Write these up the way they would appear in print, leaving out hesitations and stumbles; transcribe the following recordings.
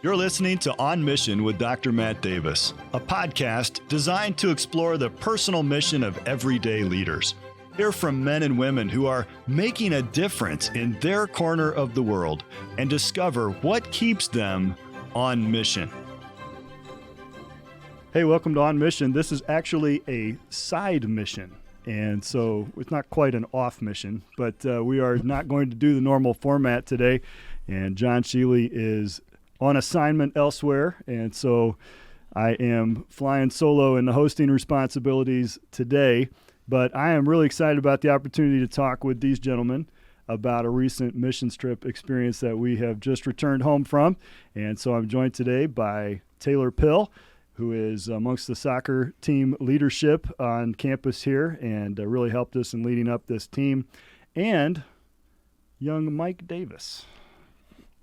You're listening to On Mission with Dr. Matt Davis, a podcast designed to explore the personal mission of everyday leaders. Hear from men and women who are making a difference in their corner of the world and discover what keeps them on mission. Hey, welcome to On Mission. This is actually a side mission, and so it's not quite an off mission, but we are not going to do the normal format today, and John Sheely is on assignment elsewhere, and so I am flying solo in the hosting responsibilities today, but I am really excited about the opportunity to talk with these gentlemen about a recent missions trip experience that we have just returned home from. And so I'm joined today by Taylor Pill, who is amongst the soccer team leadership on campus here and really helped us in leading up this team, and young Mike Davis.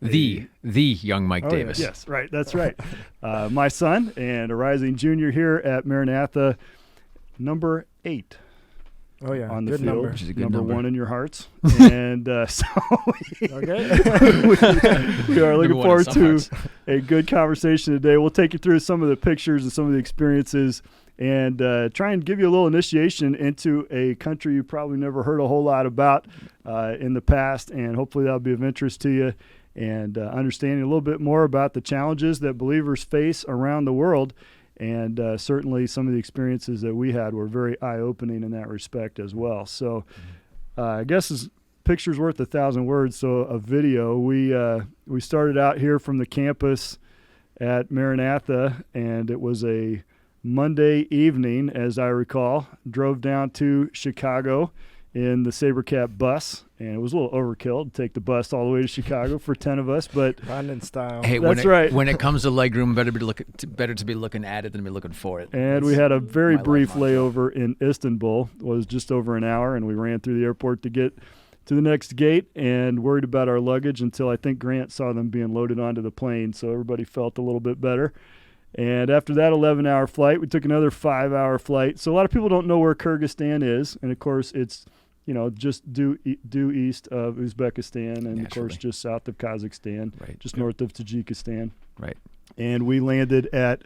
The young Mike Davis. Yes, right. That's right. My son and a rising junior here at Maranatha, number 8. Oh, yeah. On the good field. number. Which is a good number number. 1 in your hearts. And so we are looking forward to a good conversation today. We'll take you through some of the pictures and some of the experiences and try and give you a little initiation into a country you probably never heard a whole lot about in the past, and hopefully that'll be of interest to you, and understanding a little bit more about the challenges that believers face around the world. And certainly some of the experiences that we had were very eye-opening in that respect as well. So I guess this picture's worth 1,000 words, so a video. We started out here from the campus at Maranatha, and it was a Monday evening, as I recall. Drove down to Chicago in the Sabercat bus, and it was a little overkill to take the bus all the way to Chicago for 10 of us, but London style. Hey, that's right. When it comes to legroom, better to be looking at it than to be looking for it. And we had a very my brief life layover in Istanbul. It was just over an hour, and we ran through the airport to get to the next gate and worried about our luggage until I think Grant saw them being loaded onto the plane, so everybody felt a little bit better. And after that 11-hour flight, we took another 5-hour flight. So a lot of people don't know where Kyrgyzstan is, and of course it's just due east of Uzbekistan, and of course just south of Kazakhstan, Right. just north of Tajikistan. Right. And we landed at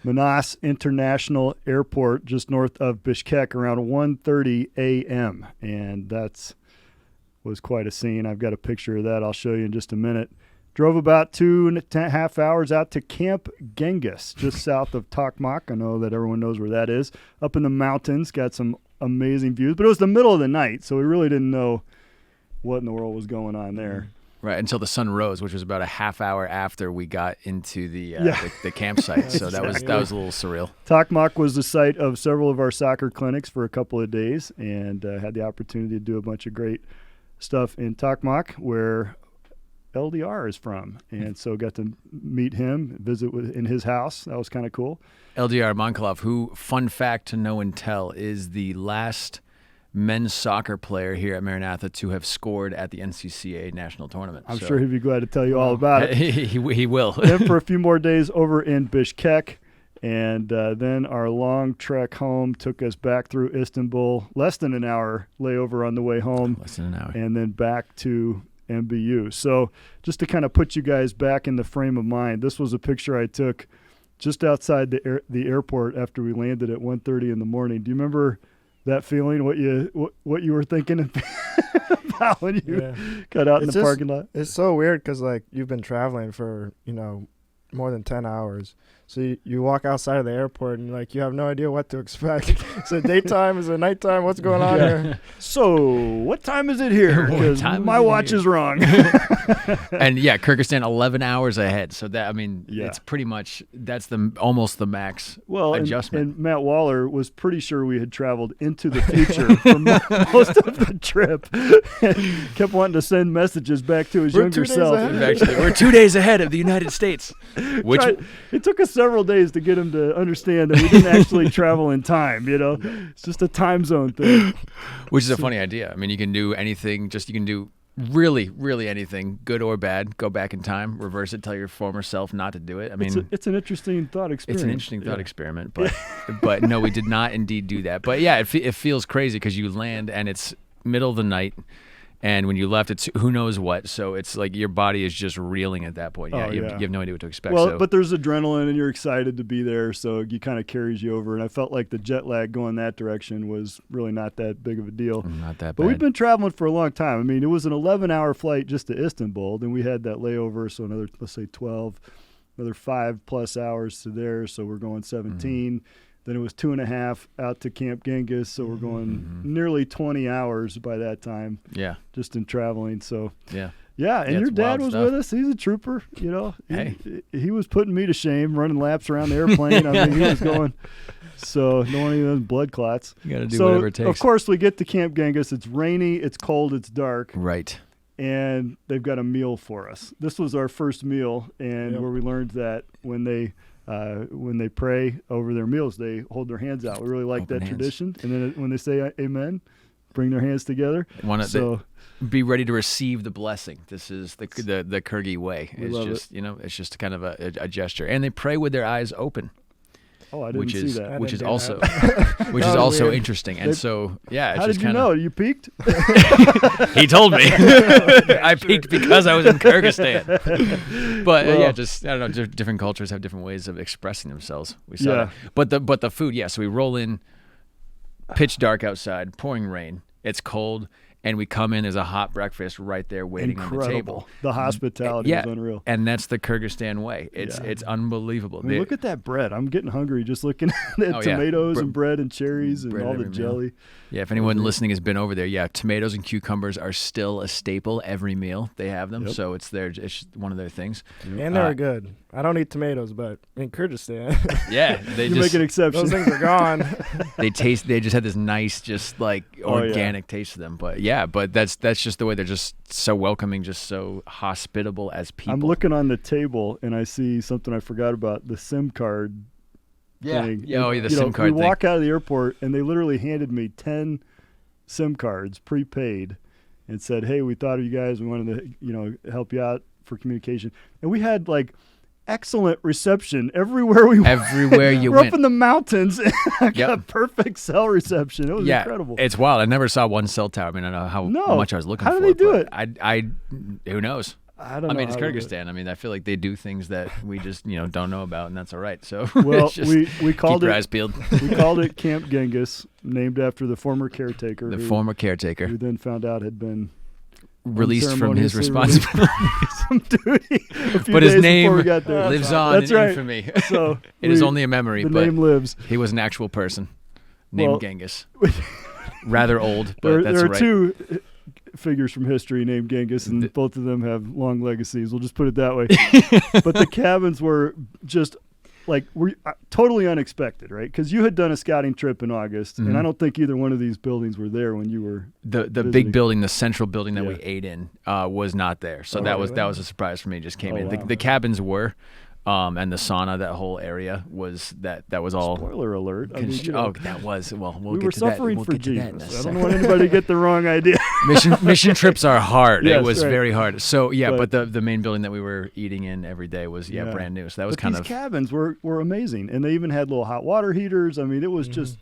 Manas International Airport just north of Bishkek around 1:30 a.m. And was quite a scene. I've got a picture of that I'll show you in just a minute. Drove about 2.5 hours out to Camp Genghis, just south of Tokmak. I know that everyone knows where that is. Up in the mountains, got some amazing views. But it was the middle of the night, so we really didn't know what in the world was going on there. Right, until the sun rose, which was about a half hour after we got into the campsite. So that was a little surreal. Tokmak was the site of several of our soccer clinics for a couple of days, and had the opportunity to do a bunch of great stuff in Tokmak, where LDR is from, and so got to meet him, visit in his house. That was kind of cool. LDR Monkolov, who, fun fact to know and tell, is the last men's soccer player here at Maranatha to have scored at the NCCA national tournament. I'm sure he'd be glad to tell you all about it. He will. Then for a few more days over in Bishkek, and then our long trek home took us back through Istanbul, less than an hour layover on the way home, Less than an hour. and then back to MBU. So just to kind of put you guys back in the frame of mind, this was a picture I took just outside the airport after we landed at 1:30 in the morning. Do you remember that feeling, what you were thinking about when you got out in the parking lot? It's so weird because, like, you've been traveling for, more than 10 hours. So you walk outside of the airport and, like, you have no idea what to expect. Is it daytime? Is it nighttime? What's going on here? So what time is it here? Because my watch is wrong. And Kyrgyzstan 11 hours ahead. So that, it's pretty much, that's almost the max adjustment. And Matt Waller was pretty sure we had traveled into the future for most of the trip. And kept wanting to send messages back to his younger self. Actually, we're 2 days ahead of the United States. It took us several days to get him to understand that we didn't actually travel in time. It's just a time zone thing. Which is a funny idea. You can do anything. You can do really, really anything, good or bad. Go back in time, reverse it, tell your former self not to do it. It's an interesting thought experiment. It's an interesting thought experiment, but no, we did not indeed do that. But yeah, it feels crazy because you land and it's middle of the night. And when you left, it's who knows what. So it's like your body is just reeling at that point. Yeah, Oh, you yeah. have no idea what to expect. Well, so. but there's adrenaline and you're excited to be there, so it kind of carries you over. And I felt like the jet lag going that direction was really not that big of a deal. Not that bad. But we've been traveling for a long time. I mean, it was an 11-hour flight just to Istanbul. Then we had that layover, so another, let's say 12, another 5+ hours to there. So we're going 17. Then it was 2.5 out to Camp Genghis. So we're going nearly 20 hours by that time. Yeah. Just in traveling. So Yeah. yeah, and Yeah, your it's dad wild was stuff. with us. He's a trooper, you know. Hey. He was putting me to shame, running laps around the airplane. I mean, he was going. So no one even blood clots. You got to do So whatever it takes. of course we get to Camp Genghis. It's rainy, it's cold, it's dark, Right. and they've got a meal for us. This was our first meal, and where we learned that when they pray over their meals, they hold their hands out. We really like Open that hands. tradition. And then when they say amen, bring their hands together. So Be ready to receive the blessing. This is the Kyrgyz way. We It's love just it's just kind of a gesture, and they pray with their eyes open, I didn't see that. which is didn't do also that. which is That was also weird. interesting. And so it's How just did you kind know? You peeked? He told me. I peaked because I was in Kyrgyzstan. But just I don't know. Different cultures have different ways of expressing themselves. We saw Yeah. that. But the food, So we roll in, pitch dark outside, pouring rain. It's cold, and we come in. There's a hot breakfast right there waiting on the table. The hospitality was unreal. And that's the Kyrgyzstan way. It's unbelievable. I mean, look at that bread. I'm getting hungry just looking at Oh, yeah. tomatoes and bread and cherries and bread all the every meal. jelly. Yeah, if anyone listening has been over there, tomatoes and cucumbers are still a staple every meal. They have them, Yep. so it's one of their things. And they're good. I don't eat tomatoes, but in Kyrgyzstan, Yeah, they You just make an exception. those things are gone. they just had this nice, just like organic taste to them. But that's just the way they're just so welcoming, just so hospitable as people. I'm looking on the table and I see something I forgot about, the SIM card thing. Yeah, And, the you know, SIM card we thing. walk out of the airport and they literally handed me 10 SIM cards prepaid and said, "Hey, we thought of you guys. We wanted to, help you out for communication." And we had like excellent reception everywhere we went. Everywhere you We're went. up in the mountains and I got Yep. perfect cell reception. It was incredible. It's wild. I never saw one cell tower. I mean, I don't know how No. much I was looking How for. do they do but it? I who knows? I don't know. I mean, it's how to do it. Kyrgyzstan. I mean, I feel like they do things that we just don't know about, and that's all right. So Well, it's just we called keep your it eyes peeled. we called it Camp Genghis, named after the former caretaker, The who, former caretaker who then found out had been released from his unceremoniously responsibility, some duty a few but his days name before we got there. lives on That's in right. infamy. So It is only a memory, the but name lives. he was an actual person named Well, Genghis. Rather old, but There, that's there are right. two figures from history named Genghis, and both of them have long legacies. We'll just put it that way. But the cabins were just like totally unexpected, right? Because you had done a scouting trip in August, and I don't think either one of these buildings were there when you were The visiting. big building, the central building that we Yeah. ate in, was not there. So Oh, that was really? a surprise for me. It just came Oh, in. wow. The cabins were, and the sauna, that whole area was that was all. Spoiler alert. I mean, you know, that was we'll we get were to that. suffering We'll for get to that in a Jesus. I don't second. want anybody to get the wrong idea. Mission trips are hard. Yes, it was right. very hard. So But- but the main building that we were eating in every day was brand new. So that was But kind these of cabins were amazing, and they even had little hot water heaters. I mean, it was just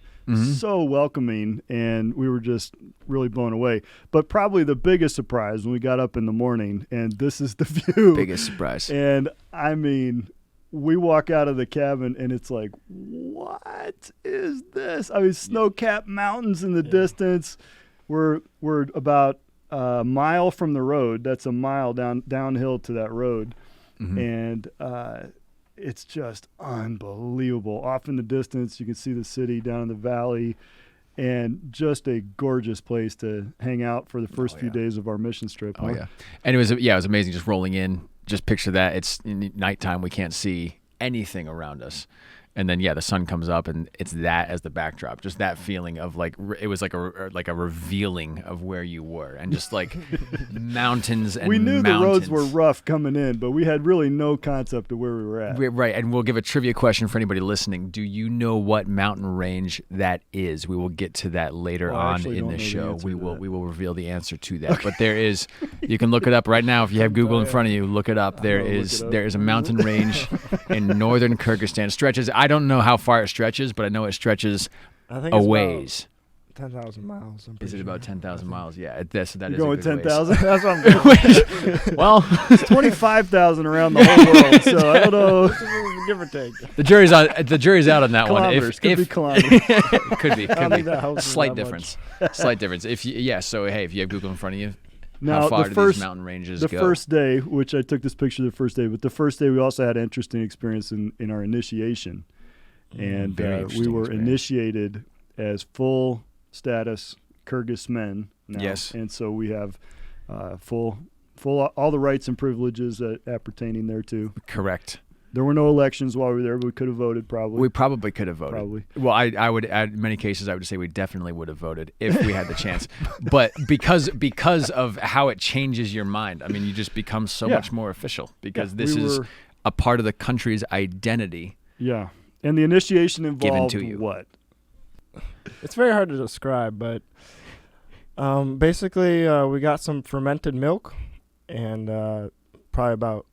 so welcoming, and we were just really blown away. But probably the biggest surprise when we got up in the morning, and this is the view. biggest surprise. And I mean, we walk out of the cabin, and it's like, what is this? I mean, snow-capped mountains in the distance. We're about a mile from the road. That's a mile downhill to that road. And it's just unbelievable. Off in the distance, you can see the city down in the valley, and just a gorgeous place to hang out for the first few days of our mission trip. Oh huh? yeah, and it was amazing just rolling in. Just picture that it's in nighttime. We can't see anything around us, and then the sun comes up, and it's that as the backdrop. Just that feeling of like it was like a revealing of where you were, and just like mountains and We knew mountains. the roads were rough coming in, but we had really no concept of where we were at. Right, and we'll give a trivia question for anybody listening. Do you know what mountain range that is? We will get to that later Well, I on actually in don't the know the show. answer We to will that. we will reveal the answer to that. But there is, you can look it up right now if you have Google in front of you. Look it up. There I'll look is it up. there is a mountain range in northern Kyrgyzstan. It stretches. I don't know how far it stretches, but I know it stretches I think a it's ways. 10,000 miles. I'm Is pretty it sure. about 10,000 miles? Yeah, that You're is going a good ways. 10,000? That's what I'm going. Well, It's 25,000 around the whole world, so I don't know. Give or take. the jury's out on that one. Kilometers. Could be kilometers. It could be. I don't Could think that be. helps Slight that difference. Slight difference. So hey, if you have Google in front of you, Now, how far the do first, these mountain ranges the go? first day, which I took this picture the first day, but the first day we also had an interesting experience in our initiation. And Very we interesting were experience. initiated as full status Kyrgyz men now. Yes. And so we have full all the rights and privileges appertaining there too. Correct. There were no elections while we were there, but we could have voted probably. We probably could have voted. Probably. Well, I would, in many cases, I would say we definitely would have voted if we had the chance. But because of how it changes your mind, I mean, you just become so Yeah. much more official because Yeah, this we is were- a part of the country's identity. Yeah. And the initiation involved to you. what? It's very hard to describe, but basically we got some fermented milk and probably about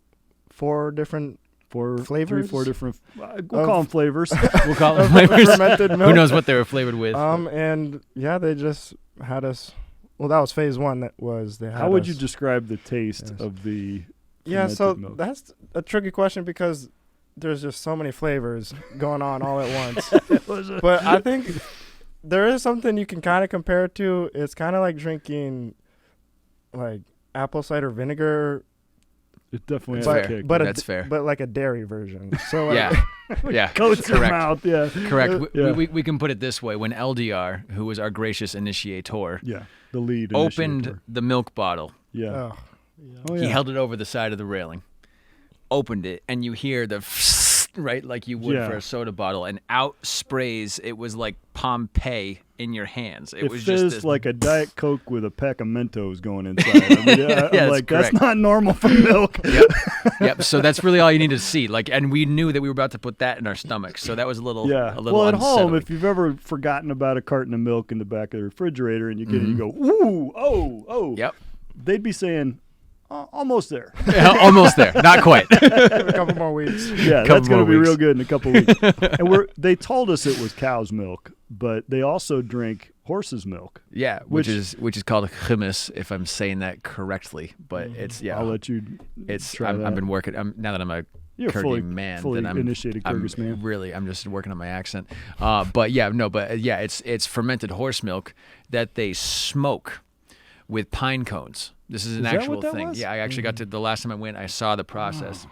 4 different Four Flavors? 4 different. We'll call them flavors. We'll call it flavors. fermented milk. Who knows what they were flavored with? And yeah, they just had us. Well, that was phase 1. That was they had How would you us- describe the taste Yes. of the? Yeah, so fermented milk? that's a tricky question because there's just so many flavors going on all at once. But I think there is something you can kind of compare it to. It's kind of like drinking like apple cider vinegar, It definitely That's has a fair. kick. but That's fair. but like a dairy version. So like, Yeah, yeah, coats your correct. mouth. Yeah. Correct. Yeah. We can put it this way: when LDR, who was our gracious initiator, Yeah. The lead opened initiator. the milk bottle, Yeah. oh, Oh, he yeah. held it over the side of the railing, opened it, and you hear the right like you would Yeah. for a soda bottle, and out sprays. It was like Pompeii in your hands. It It was fizzed just this, like a Diet Coke with a pack of Mentos going inside. I mean, Yeah, I'm that's like, correct. that's not normal for milk. Yep. So that's really all you need to see. Like, and we knew that we were about to put that in our stomachs, so that was a little, Yeah. a little Well, at home, unsettling. if you've ever forgotten about a carton of milk in the back of the refrigerator and you get it, you go, ooh, oh. Yep. They'd be saying, almost there. Yeah, almost there. Not quite. give it a couple more weeks. Yeah, Couple that's going to more be real weeks. good in a couple of weeks. And they told us it was cow's milk, but they also drink horse's milk. Yeah, which Which- is called hummus, if I'm saying that correctly. But it's I'll let you it's try that. I've been working. Now that I'm a You're Kyrgyz fully, man, fully then I'm initiated Kyrgyz man. Really, I'm just working on my accent. But it's fermented horse milk that they smoke with pine cones. This is an Is that actual what that thing. was? Yeah, I actually got to the last time I went, I saw the process.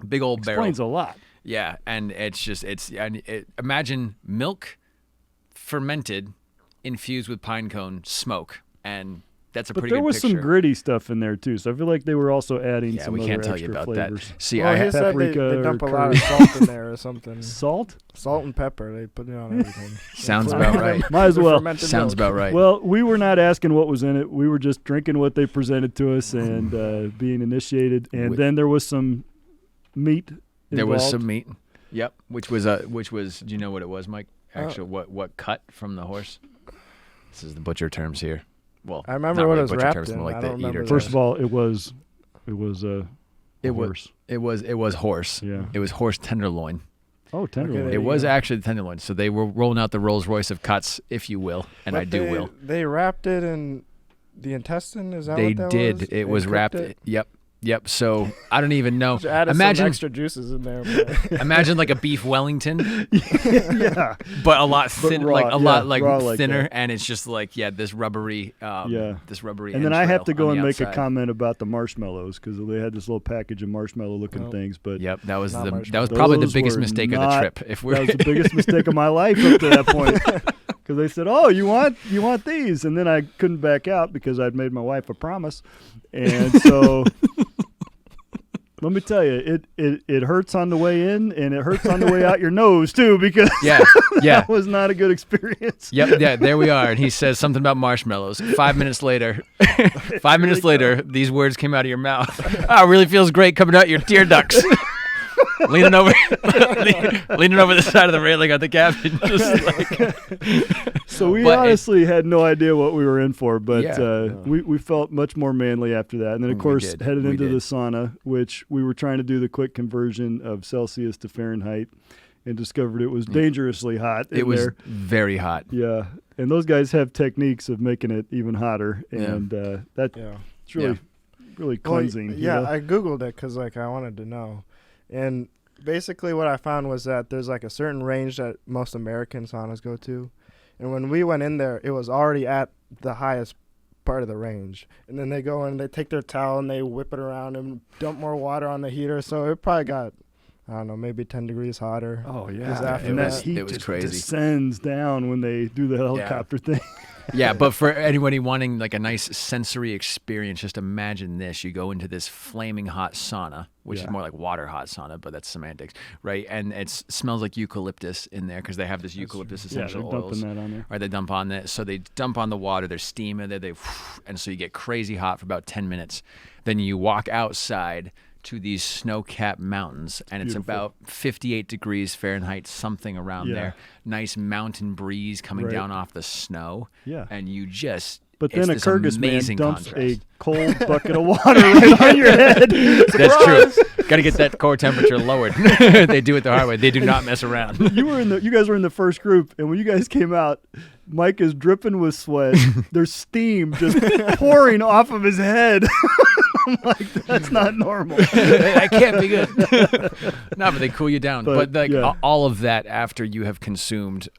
Big old barrel. Explains a lot. Yeah, and imagine milk fermented, infused with pine cone smoke, and that's a But pretty there good was picture. some gritty stuff in there too, so I feel like they were also adding Yeah, some we other can't tell extra you about flavors. that. See, Well, I he said they paprika dump a or lot of curry. salt in there or something. Salt? Salt and pepper. They put it on everything. Sounds about right. Might as The well. fermented Sounds milk. about right. Well, we were not asking what was in it. We were just drinking what they presented to us and being initiated. And With- then there was some meat involved. There was some meat. Yep, which was do you know what it was, Mike? Actually, what cut from the horse? This is the butcher terms here. Well, I remember not what really it was butcher wrapped terms, in. more like I the don't eater remember terms. that. First of all, it was It was horse. it was horse. Yeah. It was horse tenderloin. Oh, tenderloin. There It you was go. actually the tenderloin. So they were rolling out the Rolls Royce of cuts, if you will, and But I do will. They wrapped it in the intestine. Is that They what that did. was? It And was cooked wrapped. it? Yep. So I don't even know. Just added Imagine, some extra juices in there. But imagine like a beef Wellington, yeah. but a lot thin, raw, like a lot yeah, like raw like thinner, that. and it's just like this rubbery, Yeah. this rubbery. And then I have to entrail go on and the make a outside. comment about the marshmallows because they had this little package of marshmallow-looking Nope. things. But Yep, that was Not that marshmallow. was probably the Those biggest were mistake of the not- trip. If we're that was the biggest mistake of my life up to that point. Because they said, "Oh, you want these?" And then I couldn't back out because I'd made my wife a promise, and so. Let me tell you, it hurts on the way in and it hurts on the way out your nose too because yeah. that was not a good experience. Yep, yeah, there we are. And he says something about marshmallows. 5 minutes later, these words came out of your mouth. Oh, it really feels great coming out your tear ducts. leaning over the side of the railing on the cabin, just like. So we But honestly had no idea what we were in for, but Yeah. we felt much more manly after that. And then, of We course, did. headed We into did. the sauna, which we were trying to do the quick conversion of Celsius to Fahrenheit and discovered it was dangerously hot in It was there. very hot. Yeah. and those guys have techniques of making it even hotter, and it's really really cleansing. Well, I Googled it because like I wanted to know, and basically what I found was that there's like a certain range that most American saunas go to, and when we went in there, it was already at the highest part of the range, and then they go in, they take their towel and they whip it around and dump more water on the heater, so it probably got, I don't know, maybe 10 degrees hotter. Oh yeah, after and that heat it was just crazy. descends down when they do the helicopter thing. Yeah, but for anybody wanting like a nice sensory experience, just imagine this. You go into this flaming hot sauna, which is more like water hot sauna, but that's semantics, right? And it smells like eucalyptus in there because they have this eucalyptus essential they're oils. dumping that on there. Right, they dump on that. So they dump on the water, there's steam in there, and so you get crazy hot for about 10 minutes. Then you walk outside to these snow-capped mountains, and it's about 58 degrees Fahrenheit, something around there. Nice mountain breeze coming down off the snow. Yeah. And you just... But then a Kyrgyz man dumps contrast. a cold bucket of water right on your head. That's true. Got to get that core temperature lowered. They do it the hard way. They do not mess around. You guys were in the first group, and when you guys came out, Mike is dripping with sweat. There's steam just pouring off of his head. I'm like, that's not normal. That can't be good. No, but they cool you down. But like all of that after you have consumed,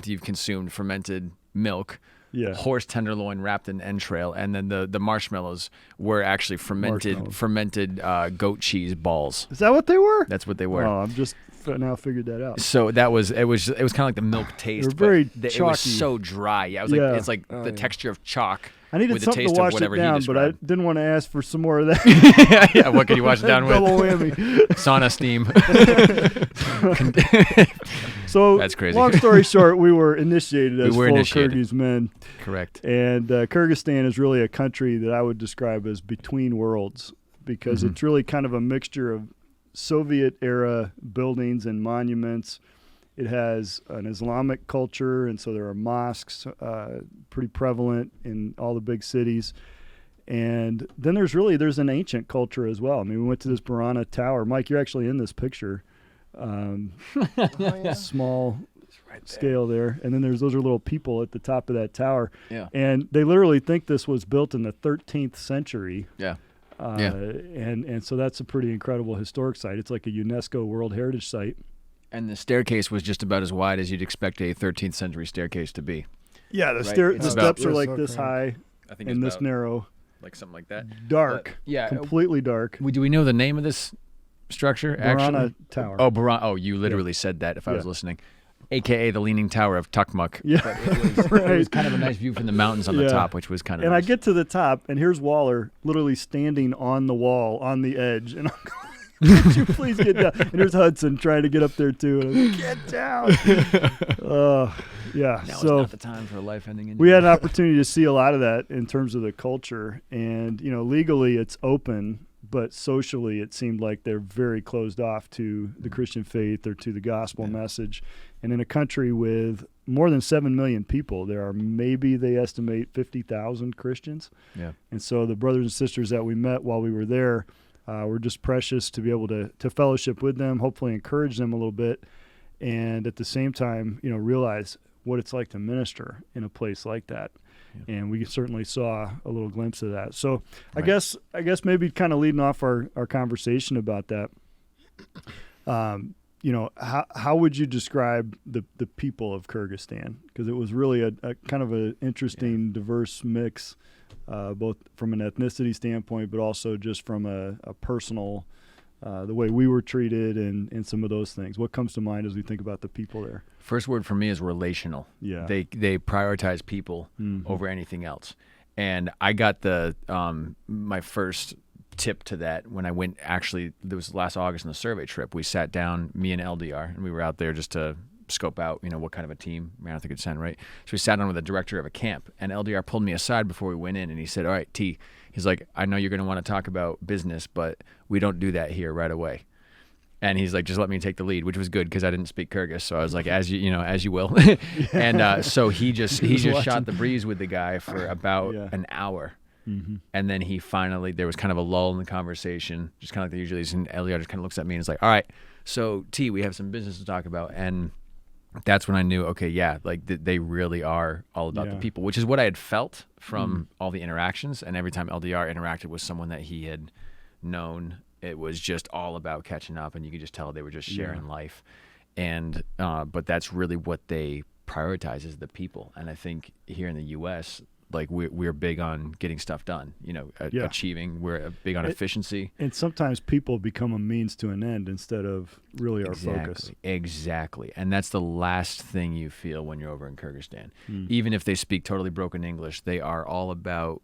you've consumed fermented milk. Yeah. Horse tenderloin wrapped in entrail, and then the marshmallows were actually fermented goat cheese balls. Is that what they were? That's what they were. Oh, I'm just now figured that out. So it was kind of like the milk taste. Very but chalky. It was so dry. Yeah, it was like it's like the texture of chalk. I needed with the something taste to wash of whatever it down, he but I described. didn't want to ask for some more of that. yeah, what can you wash it down with? Double whammy. Sauna steam. So that's crazy. Long story short, we were initiated as full initiated. Kyrgyz men. Correct. And Kyrgyzstan is really a country that I would describe as between worlds because it's really kind of a mixture of Soviet-era buildings and monuments. It has an Islamic culture, and so there are mosques pretty prevalent in all the big cities. And then there's an ancient culture as well. I mean, we went to this Maranatha Tower. Mike, you're actually in this picture. Small scale there. And then those are little people at the top of that tower. Yeah. And they literally think this was built in the 13th century. Yeah. And so that's a pretty incredible historic site. It's like a UNESCO World Heritage Site. And the staircase was just about as wide as you'd expect a 13th century staircase to be. Yeah, the It's steps are about- like this high I think and it's this about, narrow. like something like that. Dark. Yeah. Completely dark. Do we know the name of this structure? Maranatha Tower. Oh, you literally said that if I was listening. AKA the Leaning Tower of Tukmuk. Yeah. But it was kind of a nice view from the mountains on the top, which was kind of And nice. I get to the top, and here's Waller literally standing on the wall, on the edge. And I'm going, could you please get down? And there's Hudson trying to get up there, too. And I'm like, get down. Yeah. Now So is not the time for a life-ending injury. we had an opportunity to see a lot of that in terms of the culture. And, legally it's open, but socially it seemed like they're very closed off to the Christian faith or to the gospel message. And in a country with more than 7 million people, there are maybe, they estimate, 50,000 Christians. Yeah. And so the brothers and sisters that we met while we were there were just precious to be able to fellowship with them, hopefully encourage them a little bit, and at the same time, realize what it's like to minister in a place like that. Yeah. And we certainly saw a little glimpse of that. So I guess maybe kind of leading off our conversation about that, how would you describe the people of Kyrgyzstan? Because it was really a kind of an interesting, diverse mix, both from an ethnicity standpoint, but also just from a personal, the way we were treated and some of those things. What comes to mind as we think about the people there? First word for me is relational. Yeah. They prioritize people over anything else. And I got my first tip to that when I went, actually, it was last August on the survey trip. We sat down, me and LDR, and we were out there just to scope out, what kind of a team Maranatha could send, right? So we sat down with the director of a camp, and LDR pulled me aside before we went in, and he said, all right, T, he's like, I know you're going to want to talk about business, but we don't do that here right away. And he's like, just let me take the lead, which was good because I didn't speak Kyrgyz. So I was like, as you will. And so he just shot the breeze with the guy for about an hour. Mm-hmm. And then he finally, there was kind of a lull in the conversation, just kind of like they usually is. And Eliot just kind of looks at me and is like, all right, so T, we have some business to talk about. And that's when I knew, okay, yeah, like they really are all about the people, which is what I had felt from all the interactions. And every time LDR interacted with someone that he had known, it was just all about catching up, and you could just tell they were just sharing life. And but that's really what they prioritize, is the people. And I think here in the U.S., like we're big on getting stuff done, achieving. We're big on efficiency. And sometimes people become a means to an end instead of really our focus. Exactly. And that's the last thing you feel when you're over in Kyrgyzstan. Even if they speak totally broken English, they are all about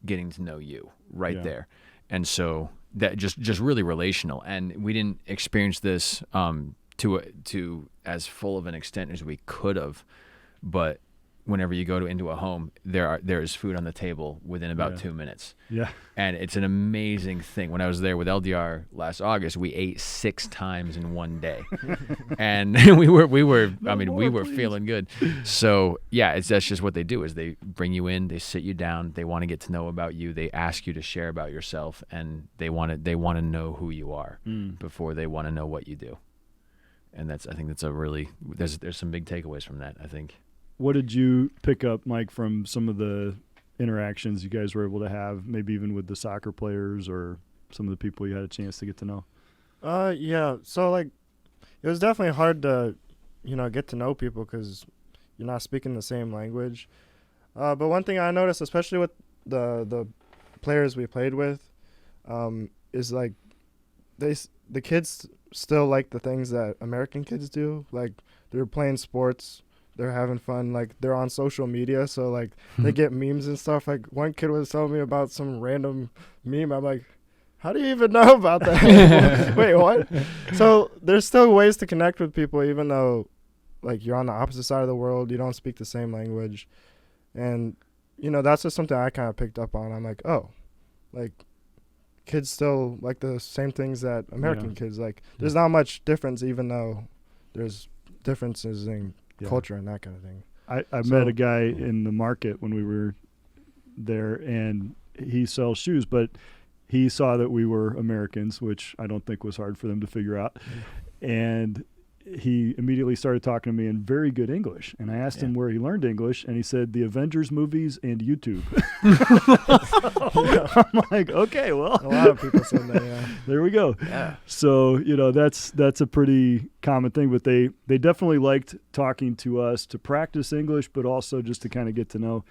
getting to know you right there. And so that just really relational. And we didn't experience this to as full of an extent as we could have, but whenever you go into a home, there is food on the table within about 2 minutes. Yeah. And it's an amazing thing. When I was there with LDR last August, we ate 6 times in one day. And we were feeling good. So yeah, that's just what they do, is they bring you in, they sit you down, they want to get to know about you, they ask you to share about yourself, and they want to know who you are before they want to know what you do. And I think that's a really, there's some big takeaways from that, I think. What did you pick up, Mike, from some of the interactions you guys were able to have, maybe even with the soccer players or some of the people you had a chance to get to know? Yeah. So, like, it was definitely hard to, get to know people because you're not speaking the same language. But one thing I noticed, especially with the players we played with, is, like, the kids still like the things that American kids do. Like, they're playing sports. They're having fun, like they're on social media, so like they get memes and stuff. Like one kid was telling me about some random meme. I'm like, how do you even know about that? Wait, what? So there's still ways to connect with people, even though like you're on the opposite side of the world, you don't speak the same language. And, that's just something I kind of picked up on. I'm like, oh, like kids still like the same things that American kids like. There's not much difference, even though there's differences in culture and that kind of thing. I met a guy in the market when we were there, and he sells shoes, but he saw that we were Americans, which I don't think was hard for them to figure out. And he immediately started talking to me in very good English. And I asked him where he learned English, and he said the Avengers movies and YouTube. I'm like, okay, well. A lot of people said that, yeah. There we go. Yeah. So, that's a pretty common thing. But they definitely liked talking to us to practice English, but also just to kind of get to know.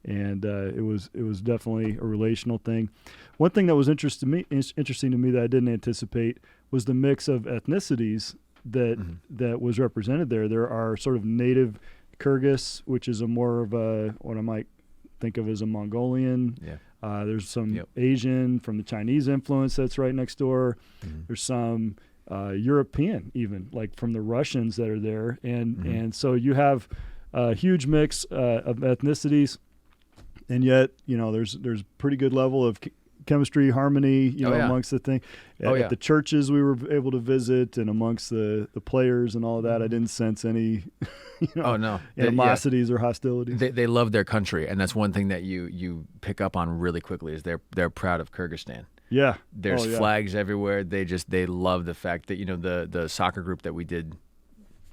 And it was definitely a relational thing. One thing that was interesting to me that I didn't anticipate was the mix of ethnicities that was represented there. There are sort of native Kyrgyz, which is a more of a what I might think of as a Mongolian. Yeah. There's some Asian from the Chinese influence that's right next door. There's some European, even like from the Russians that are there, and so you have a huge mix of ethnicities, and yet there's pretty good level of chemistry, harmony, amongst the thing. At the churches we were able to visit and amongst the players and all of that, I didn't sense any animosities or hostilities. They love their country, and that's one thing that you pick up on really quickly is they're proud of Kyrgyzstan. Yeah. There's flags everywhere. They love the fact that, the soccer group that we did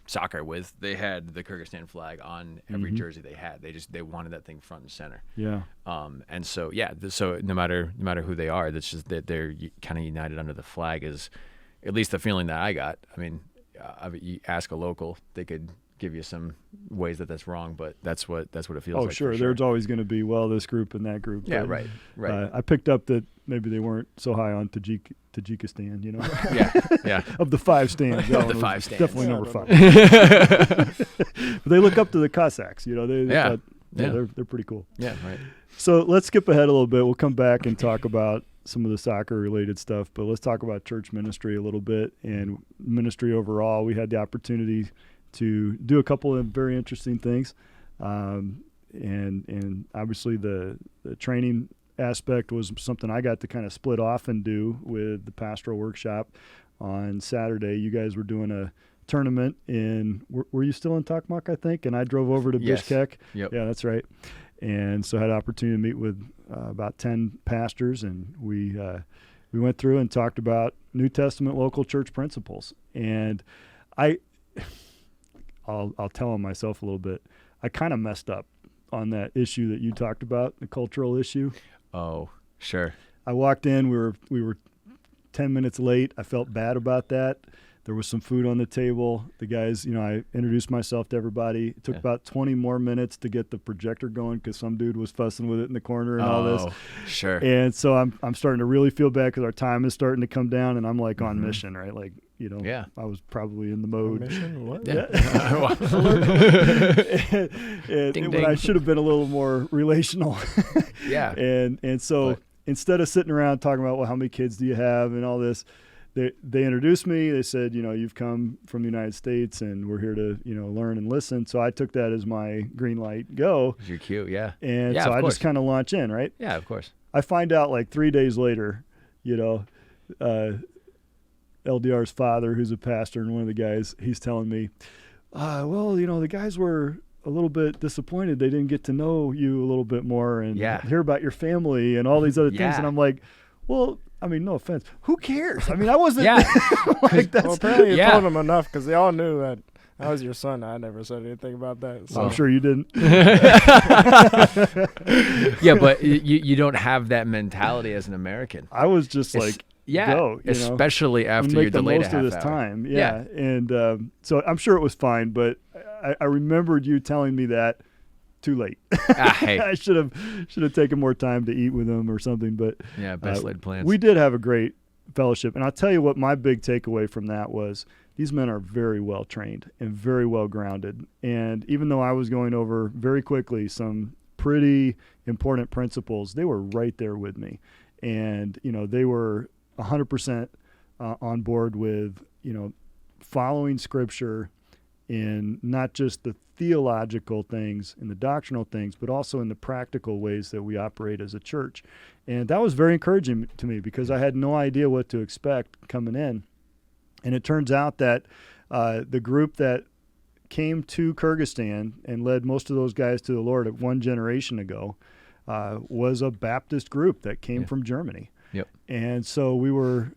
soccer with, they had the Kyrgyzstan flag on every jersey they had. They wanted that thing front and center. Yeah. And so so no matter who they are, that's just that they're kind of united under the flag is at least the feeling that I got. I mean, you ask a local, they could give you some ways that's wrong, but that's what it feels like. Oh, sure. There's always going to be this group and that group. Yeah, right. I picked up that maybe they weren't so high on Tajikistan, Yeah. Of the 5 stands. Of the 5 stands. Definitely number 5. But they look up to the Cossacks, they're pretty cool. Yeah, right. So let's skip ahead a little bit. We'll come back and talk about some of the soccer related stuff, but let's talk about church ministry a little bit and ministry overall. We had the opportunity to do a couple of very interesting things. And obviously the training aspect was something I got to kind of split off and do with the pastoral workshop on Saturday. You guys were doing a tournament were you still in Tokmak, I think? And I drove over to Bishkek. Yep. Yeah, that's right. And so I had an opportunity to meet with about 10 pastors, and we went through and talked about New Testament local church principles. And I'll tell on myself a little bit. I kind of messed up on that issue that you talked about, the cultural issue. Oh, sure. I walked in. We were 10 minutes late. I felt bad about that. There was some food on the table. The guys, I introduced myself to everybody. It took about 20 more minutes to get the projector going because some dude was fussing with it in the corner and all this. Sure. And so I'm starting to really feel bad because our time is starting to come down, and I'm like on mission, right? Like, I was probably in the mode. Mission? What? Yeah. and when I should have been a little more relational. Yeah. And so instead of sitting around talking about, well, how many kids do you have and all this, they introduced me. They said, you've come from the United States and we're here to, learn and listen. So I took that as my green light, go. You're cute, yeah. And so I just kind of launch in, right? Yeah, of course. I find out like 3 days later, LDR's father, who's a pastor and one of the guys, he's telling me, the guys were a little bit disappointed. They didn't get to know you a little bit more and hear about your family and all these other things. And I'm like, well, I mean, no offense. Who cares? I mean, I wasn't like that. Well, apparently you told them enough because they all knew that I was your son. I never said anything about that. So. I'm sure you didn't. Yeah, but you don't have that mentality as an American. I was just like, go. Especially after you're delayed a half hour. Most of this time. Yeah. And so I'm sure it was fine, but I remembered you telling me that too late. Hey. I should have taken more time to eat with them or something. But best laid plans. We did have a great fellowship, and I'll tell you what my big takeaway from that was: these men are very well trained and very well grounded. And even though I was going over very quickly some pretty important principles, they were right there with me, and they were 100% on board with following Scripture in not just the theological things and the doctrinal things, but also in the practical ways that we operate as a church. And that was very encouraging to me because I had no idea what to expect coming in. And it turns out that the group that came to Kyrgyzstan and led most of those guys to the Lord one generation ago was a Baptist group that came from Germany. Yep. And so we were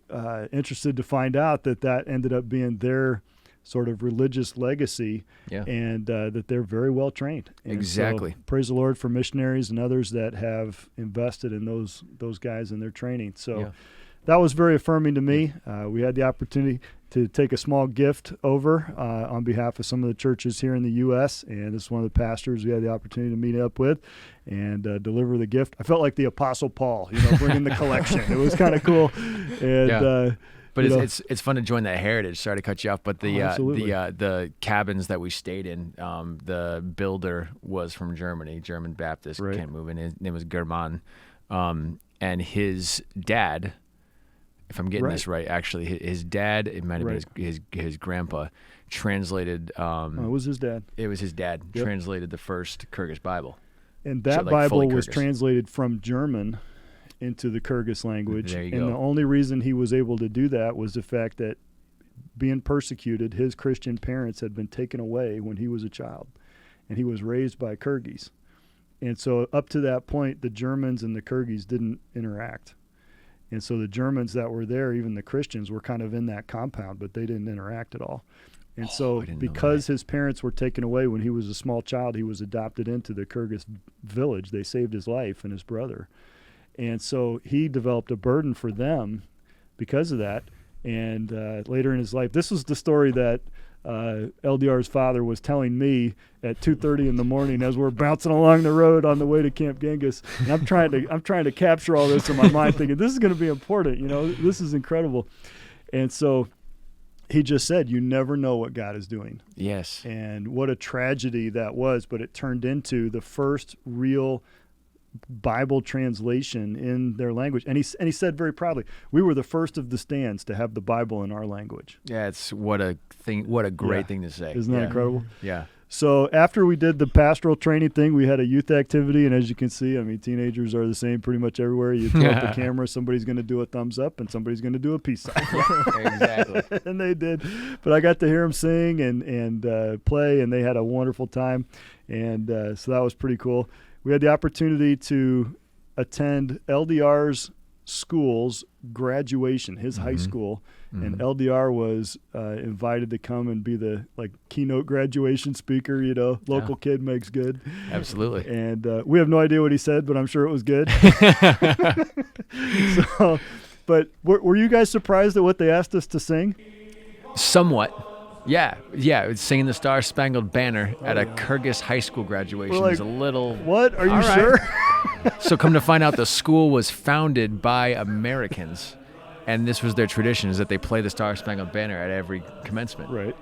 interested to find out that ended up being their sort of religious legacy, and that they're very well trained. And exactly. So, praise the Lord for missionaries and others that have invested in those guys and their training. So that was very affirming to me. We had the opportunity to take a small gift over on behalf of some of the churches here in the U.S., and this is one of the pastors we had the opportunity to meet up with and deliver the gift. I felt like the Apostle Paul, bringing the collection. It was kind of cool. And but it's fun to join that heritage. Sorry to cut you off, but the cabins that we stayed in, the builder was from Germany, German Baptist, can't move in. His name was German, and his dad, if I'm getting this right, actually, his dad, it might have been his grandpa, translated. It was his dad. It was his dad translated the first Kyrgyz Bible, and that Bible was translated from German into the Kyrgyz language. There you go. And the only reason he was able to do that was the fact that being persecuted, his Christian parents had been taken away when he was a child, and he was raised by Kyrgyz. And so up to that point, the Germans and the Kyrgyz didn't interact. And so the Germans that were there, even the Christians, were kind of in that compound, but they didn't interact at all. And so because his parents were taken away when he was a small child, he was adopted into the Kyrgyz village. They saved his life and his brother. And so he developed a burden for them because of that. And later in his life, this was the story that LDR's father was telling me at 2:30 in the morning as we're bouncing along the road on the way to Camp Genghis. And I'm trying to capture all this in my mind, thinking this is going to be important. This is incredible. And so he just said, you never know what God is doing. Yes. And what a tragedy that was, but it turned into the first real Bible translation in their language. And he said very proudly, we were the first of the stands to have the Bible in our language. Yeah, it's what a great thing to say. Isn't that incredible? Yeah. So after we did the pastoral training thing, we had a youth activity, and as you can see, I mean, teenagers are the same pretty much everywhere. You throw up the camera, somebody's going to do a thumbs up, and somebody's going to do a peace sign. Exactly. And they did. But I got to hear them sing and play, and they had a wonderful time. And so that was pretty cool. We had the opportunity to attend LDR's school's graduation, his high school, and LDR was invited to come and be the keynote graduation speaker. Local kid makes good. Absolutely. And we have no idea what he said, but I'm sure it was good. So, but were you guys surprised at what they asked us to sing? Somewhat. Yeah. It's singing the Star Spangled Banner at a Kyrgyz high school graduation is a little... What? Are you All right. sure? So come to find out, the school was founded by Americans, and this was their tradition, is that they play the Star Spangled Banner at every commencement. Right.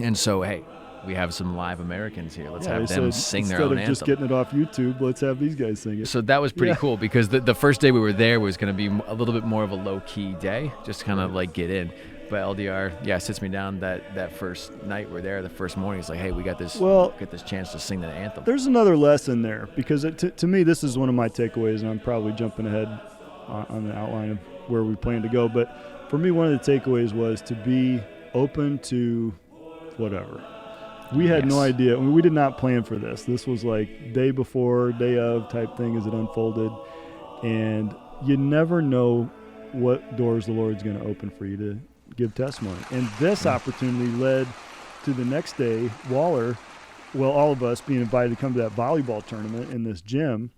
And so, hey, we have some live Americans here. Let's have they them said, sing their own Instead of just anthem. getting it off YouTube, let's have these guys sing it. So that was pretty cool, because the first day we were there was going to be a little bit more of a low-key day, just to kind of get in. But LDR, sits me down that first night we're there, the first morning. He's like, hey, we got this chance to sing the anthem. There's another lesson there, because to me, this is one of my takeaways, and I'm probably jumping ahead on the outline of where we plan to go. But for me, one of the takeaways was to be open to whatever. We had no idea. I mean, we did not plan for this. This was day before, day of type thing as it unfolded. And you never know what doors the Lord's going to open for you to give testimony. And this opportunity led to the next day, Waller, all of us being invited to come to that volleyball tournament in this gym.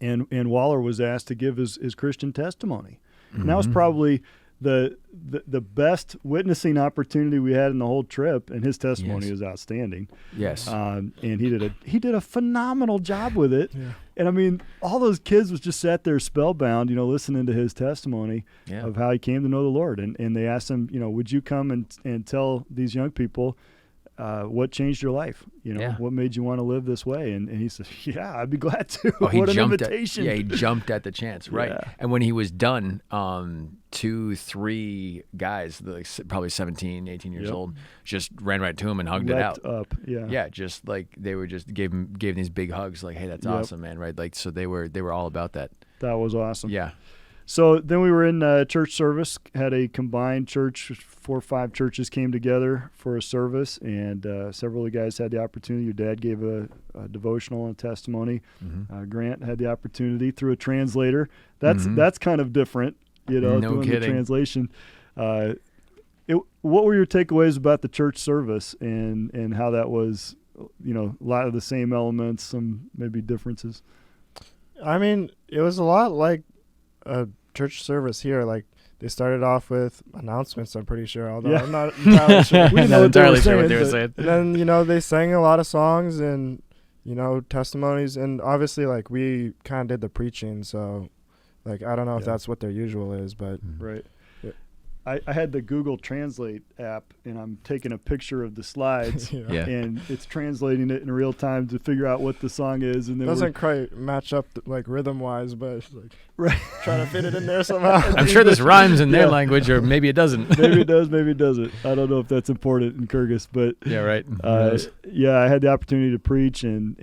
And Waller was asked to give his Christian testimony. And that was probably the best witnessing opportunity we had in the whole trip, and his testimony is outstanding. Yes. And he did a phenomenal job with it. Yeah. And I mean, all those kids was just sat there spellbound, listening to his testimony of how he came to know the Lord. And they asked him, would you come and tell these young people what changed your life? What made you want to live this way? And he said, yeah, I'd be glad to. What an invitation. He jumped at the chance, right? Yeah. And when he was done, 2-3 guys, probably 17, 18 years old, just ran right to him and hugged it out. Up, yeah. Yeah, just they were just gave him these big hugs, hey, that's awesome, man, right? So they were all about that. That was awesome. Yeah. So then we were in church service, had a combined church, 4 or 5 churches came together for a service, and several of the guys had the opportunity. Your dad gave a devotional and a testimony. Grant had the opportunity through a translator. That's kind of different, No doing kidding. the translation. What were your takeaways about the church service and how that was, a lot of the same elements, some maybe differences? I mean, it was a lot like a church service here. They started off with announcements, I'm pretty sure, although I'm not entirely sure. We didn't know what they were saying. And then, they sang a lot of songs and, testimonies. And obviously, we kind of did the preaching. So, I don't know if that's what their usual is, but. Right. I had the Google Translate app, and I'm taking a picture of the slides, and it's translating it in real time to figure out what the song is. And then doesn't quite match up rhythm-wise, but it's right. trying to fit it in there somehow. I'm sure this rhymes in their language, or maybe it doesn't. Maybe it does, maybe it doesn't. I don't know if that's important in Kyrgyz, but yeah, right. I had the opportunity to preach, and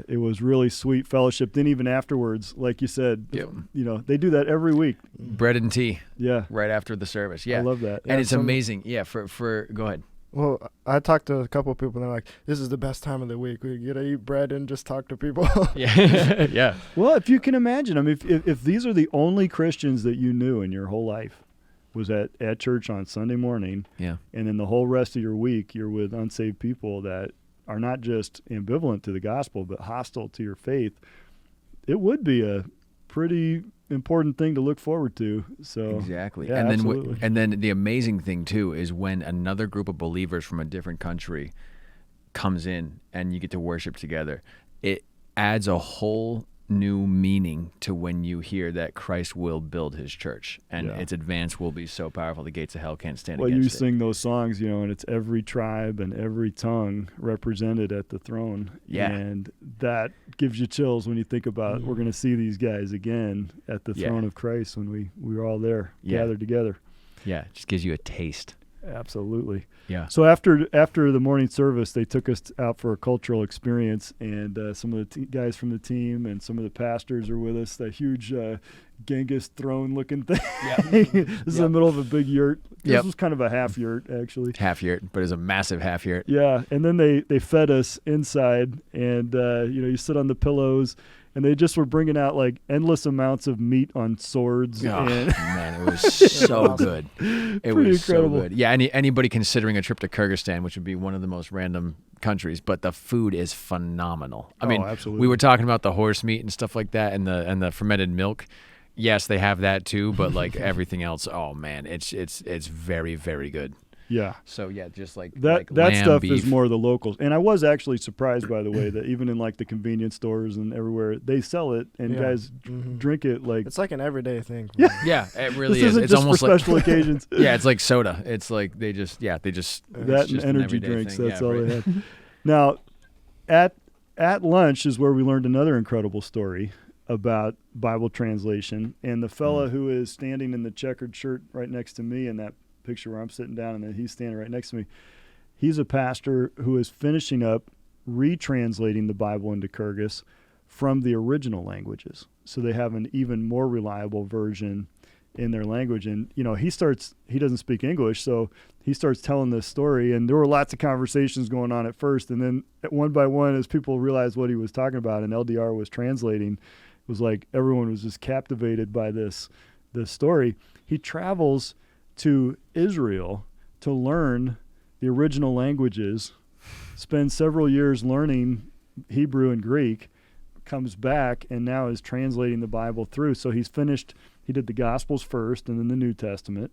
it was really sweet fellowship. Then even afterwards, like you said, they do that every week. Bread and tea. Yeah. Right after the service. Yeah. I love that. And it's amazing. Yeah. For go ahead. Well, I talked to a couple of people, and they're like, this is the best time of the week. We get to eat bread and just talk to people. Yeah. Yeah. Well, if you can imagine, I mean, if these are the only Christians that you knew in your whole life was at church on Sunday morning, and then the whole rest of your week you're with unsaved people that are not just ambivalent to the gospel, but hostile to your faith, it would be a pretty important thing to look forward to. So exactly. Yeah, and then the amazing thing too is when another group of believers from a different country comes in and you get to worship together, it adds a whole new meaning to when you hear that Christ will build his church, and its advance will be so powerful the gates of hell can't stand against it. Well, you sing those songs, and it's every tribe and every tongue represented at the throne. Yeah. And that gives you chills when you think about we're going to see these guys again at the throne of Christ when we were all there gathered together. Yeah, it just gives you a taste. Absolutely. Yeah. So after the morning service, they took us out for a cultural experience, and some of the guys from the team and some of the pastors are with us. That huge Genghis throne-looking thing. This is in the middle of a big yurt. This was kind of a half yurt, actually. Half yurt, but it's a massive half yurt. Yeah, and then they fed us inside, and you sit on the pillows, and they just were bringing out like endless amounts of meat on swords. Oh, and man, it was so good. It Pretty was incredible. so good. Yeah, anybody considering a trip to Kyrgyzstan, which would be one of the most random countries, but the food is phenomenal. I mean, absolutely. we were talking about the horse meat and stuff like that, and the fermented milk. Yes, they have that too, but like everything else, oh man, it's very, very good. Yeah. So yeah, just like That lamb, stuff beef. is more the locals. And I was actually surprised, by the way, that even in like the convenience stores and everywhere, they sell it and guys drink it like. It's like an everyday thing. Yeah, it really This is. isn't It's just almost for special occasions. Yeah, it's like soda. It's like they just That it's and just an energy everyday drinks. thing. That's Yeah, all right. they had. Now, at lunch is where we learned another incredible story about Bible translation. And the fella who is standing in the checkered shirt right next to me in that picture where I'm sitting down and then he's standing right next to me, he's a pastor who is finishing up retranslating the Bible into Kyrgyz from the original languages. So they have an even more reliable version in their language. And, you know, he doesn't speak English, so he starts telling this story. And there were lots of conversations going on at first. And then one by one, as people realized what he was talking about and LDR was translating, it was like everyone was just captivated by this story. He travels to Israel to learn the original languages, spends several years learning Hebrew and Greek, comes back and now is translating the Bible through. So he's finished. He did the Gospels first and then the New Testament.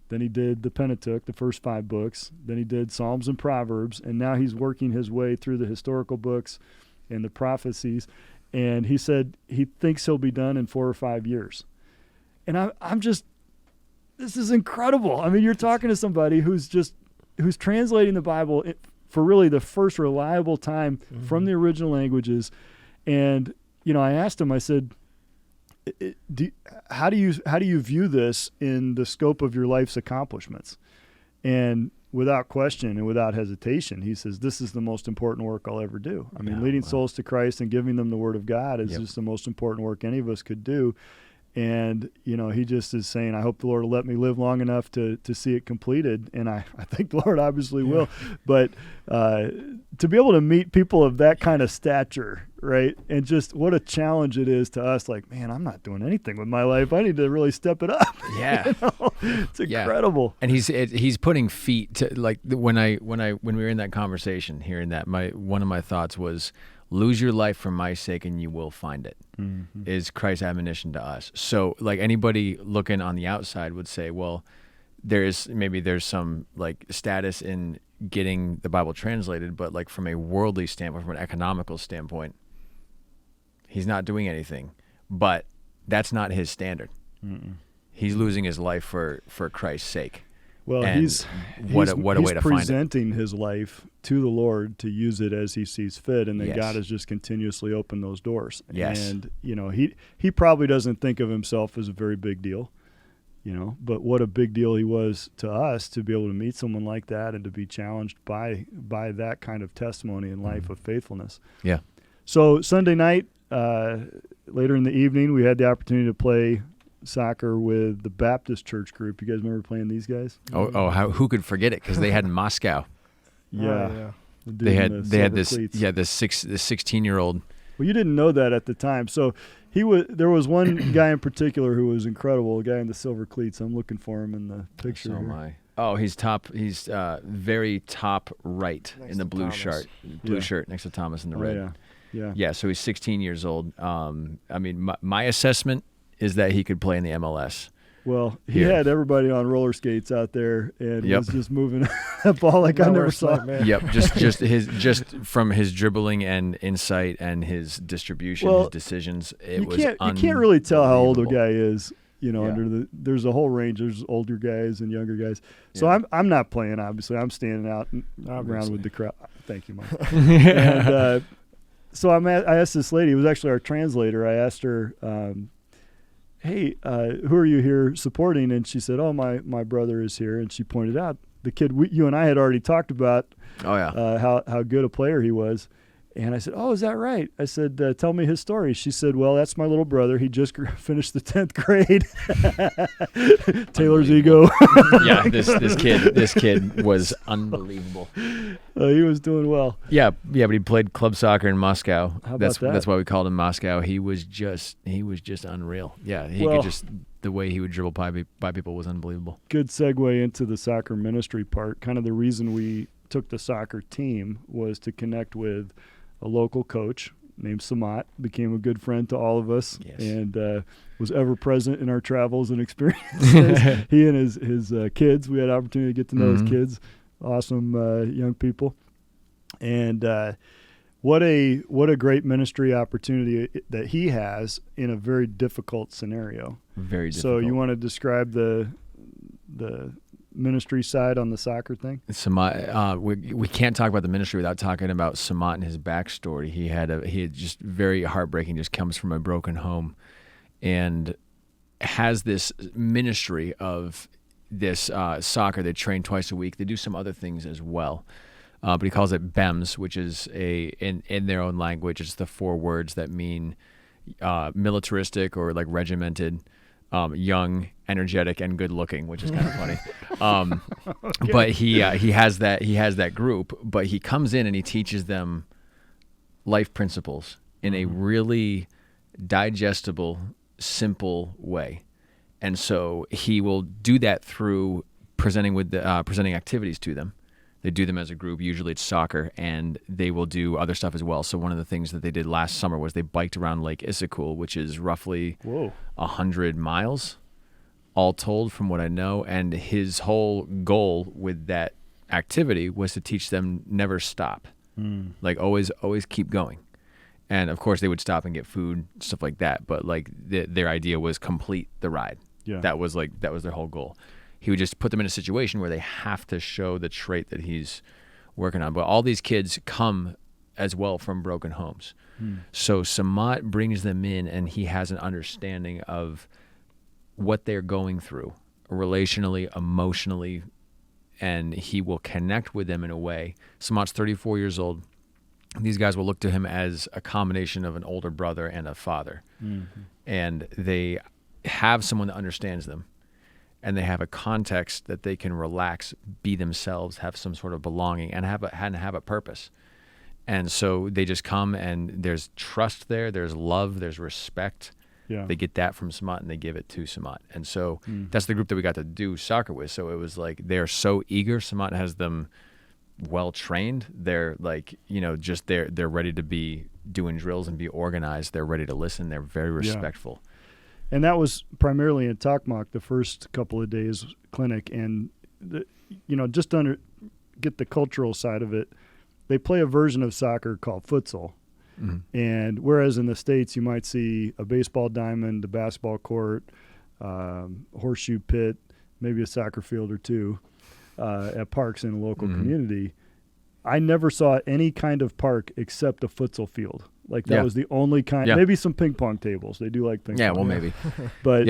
Then he did the Pentateuch, the first 5 books. Then he did Psalms and Proverbs. And now he's working his way through the historical books and the prophecies. And he said he thinks he'll be done in 4 or 5 years. And I'm just, this is incredible. I mean, you're talking to somebody who's translating the Bible for really the first reliable time from the original languages. And, you know, I asked him, I said, how do you view this in the scope of your life's accomplishments? And without question and without hesitation, he says, this is the most important work I'll ever do. I mean, leading souls to Christ and giving them the Word of God is just the most important work any of us could do. And, you know, he just is saying, I hope the Lord will let me live long enough to see it completed. And I think the Lord obviously will. But to be able to meet people of that kind of stature, right, and just what a challenge it is to us, like, man, I'm not doing anything with my life. I need to really step it up. Yeah. You know? It's incredible. And he's putting feet to, like, when we were in that conversation, hearing that, one of my thoughts was, lose your life for my sake and you will find it, is Christ's admonition to us. So like anybody looking on the outside would say, well, there's some like status in getting the Bible translated, but like from a worldly standpoint, from an economical standpoint, he's not doing anything. But that's not his standard. He's losing his life for Christ's sake. Well, and he's what a way to find it. presenting his life to the Lord to use it as he sees fit, and then God has just continuously opened those doors. Yes. And, you know, he probably doesn't think of himself as a very big deal, you know, but what a big deal he was to us to be able to meet someone like that and to be challenged by that kind of testimony and life of faithfulness. Yeah. So Sunday night, later in the evening, we had the opportunity to play soccer with the Baptist church group. You guys remember playing these guys? Who could forget it? Because they had in Moscow. Yeah. They had this cleats. the 16-year-old. Well, you didn't know that at the time. So there was one guy in particular who was incredible, a guy in the silver cleats. I'm looking for him in the picture. He's top. He's very top right Next in the to blue Thomas. shirt next to Thomas in the red. Yeah. So he's 16 years old. I mean, my assessment is that he could play in the MLS. Well, he had everybody on roller skates out there and was just moving that ball like I never saw. Yep, just from his dribbling and insight and his distribution, his decisions. You can't really tell how old a guy is. You know, there's a whole range. There's older guys and younger guys. So I'm not playing. Obviously, I'm standing out around with the crowd. Thank you, Mike. And so I asked this lady. It was actually our translator. I asked her, hey, who are you here supporting? And she said, oh, my brother is here. And she pointed out the kid you and I had already talked about how good a player he was. And I said, "Oh, is that right?" I said, "Tell me his story." She said, "Well, that's my little brother. He just finished the 10th grade." Taylor's ego. Yeah, this kid was unbelievable. He was doing well. Yeah, but he played club soccer in Moscow. How about that? That's why we called him Moscow. He was just unreal. Yeah, the way he would dribble by people was unbelievable. Good segue into the soccer ministry part. Kind of the reason we took the soccer team was to connect with a local coach named Samat, became a good friend to all of us, yes. and was ever present in our travels and experiences. He and his kids, we had opportunity to get to know his kids. Awesome young people. And what a great ministry opportunity that he has in a very difficult scenario. Very difficult. So you want to describe the ministry side on the soccer thing? Samat, we can't talk about the ministry without talking about Samat and his backstory. He had just very heartbreaking. Just comes from a broken home, and has this ministry of this soccer. They train twice a week. They do some other things as well, but he calls it BEMS, which is in their own language. It's the 4 words that mean militaristic or like regimented. Young, energetic, and good looking, which is kind of funny. Okay. But he has that group, but he comes in and he teaches them life principles in a really digestible, simple way. And so he will do that through presenting activities to them. They do them as a group. Usually it's soccer, and they will do other stuff as well. So one of the things that they did last summer was they biked around Lake Issyk, which is roughly 100 miles, all told from what I know. And his whole goal with that activity was to teach them never stop, like always keep going. And of course they would stop and get food, stuff like that. But like their idea was complete the ride. Yeah. That was their whole goal. He would just put them in a situation where they have to show the trait that he's working on. But all these kids come as well from broken homes. So Samat brings them in, and he has an understanding of what they're going through relationally, emotionally, and he will connect with them in a way. Samat's 34 years old. These guys will look to him as a combination of an older brother and a father. And they have someone that understands them. And they have a context that they can relax, be themselves, have some sort of belonging, and have a purpose. And so they just come, and there's trust there, there's love, there's respect. Yeah. They get that from Samat, and they give it to Samat. And so that's the group that we got to do soccer with. So it was like they're so eager. Samat has them well trained. They're like, just they're ready to be doing drills and be organized. They're ready to listen. They're very respectful. Yeah. And that was primarily in Tokmak the first couple of days clinic. And, just to get the cultural side of it, they play a version of soccer called futsal. And whereas in the States you might see a baseball diamond, a basketball court, horseshoe pit, maybe a soccer field or two at parks in a local community, I never saw any kind of park except a futsal field. Like that was the only kind. Yeah. Maybe some ping pong tables. They do like ping pong. Yeah, well, maybe. But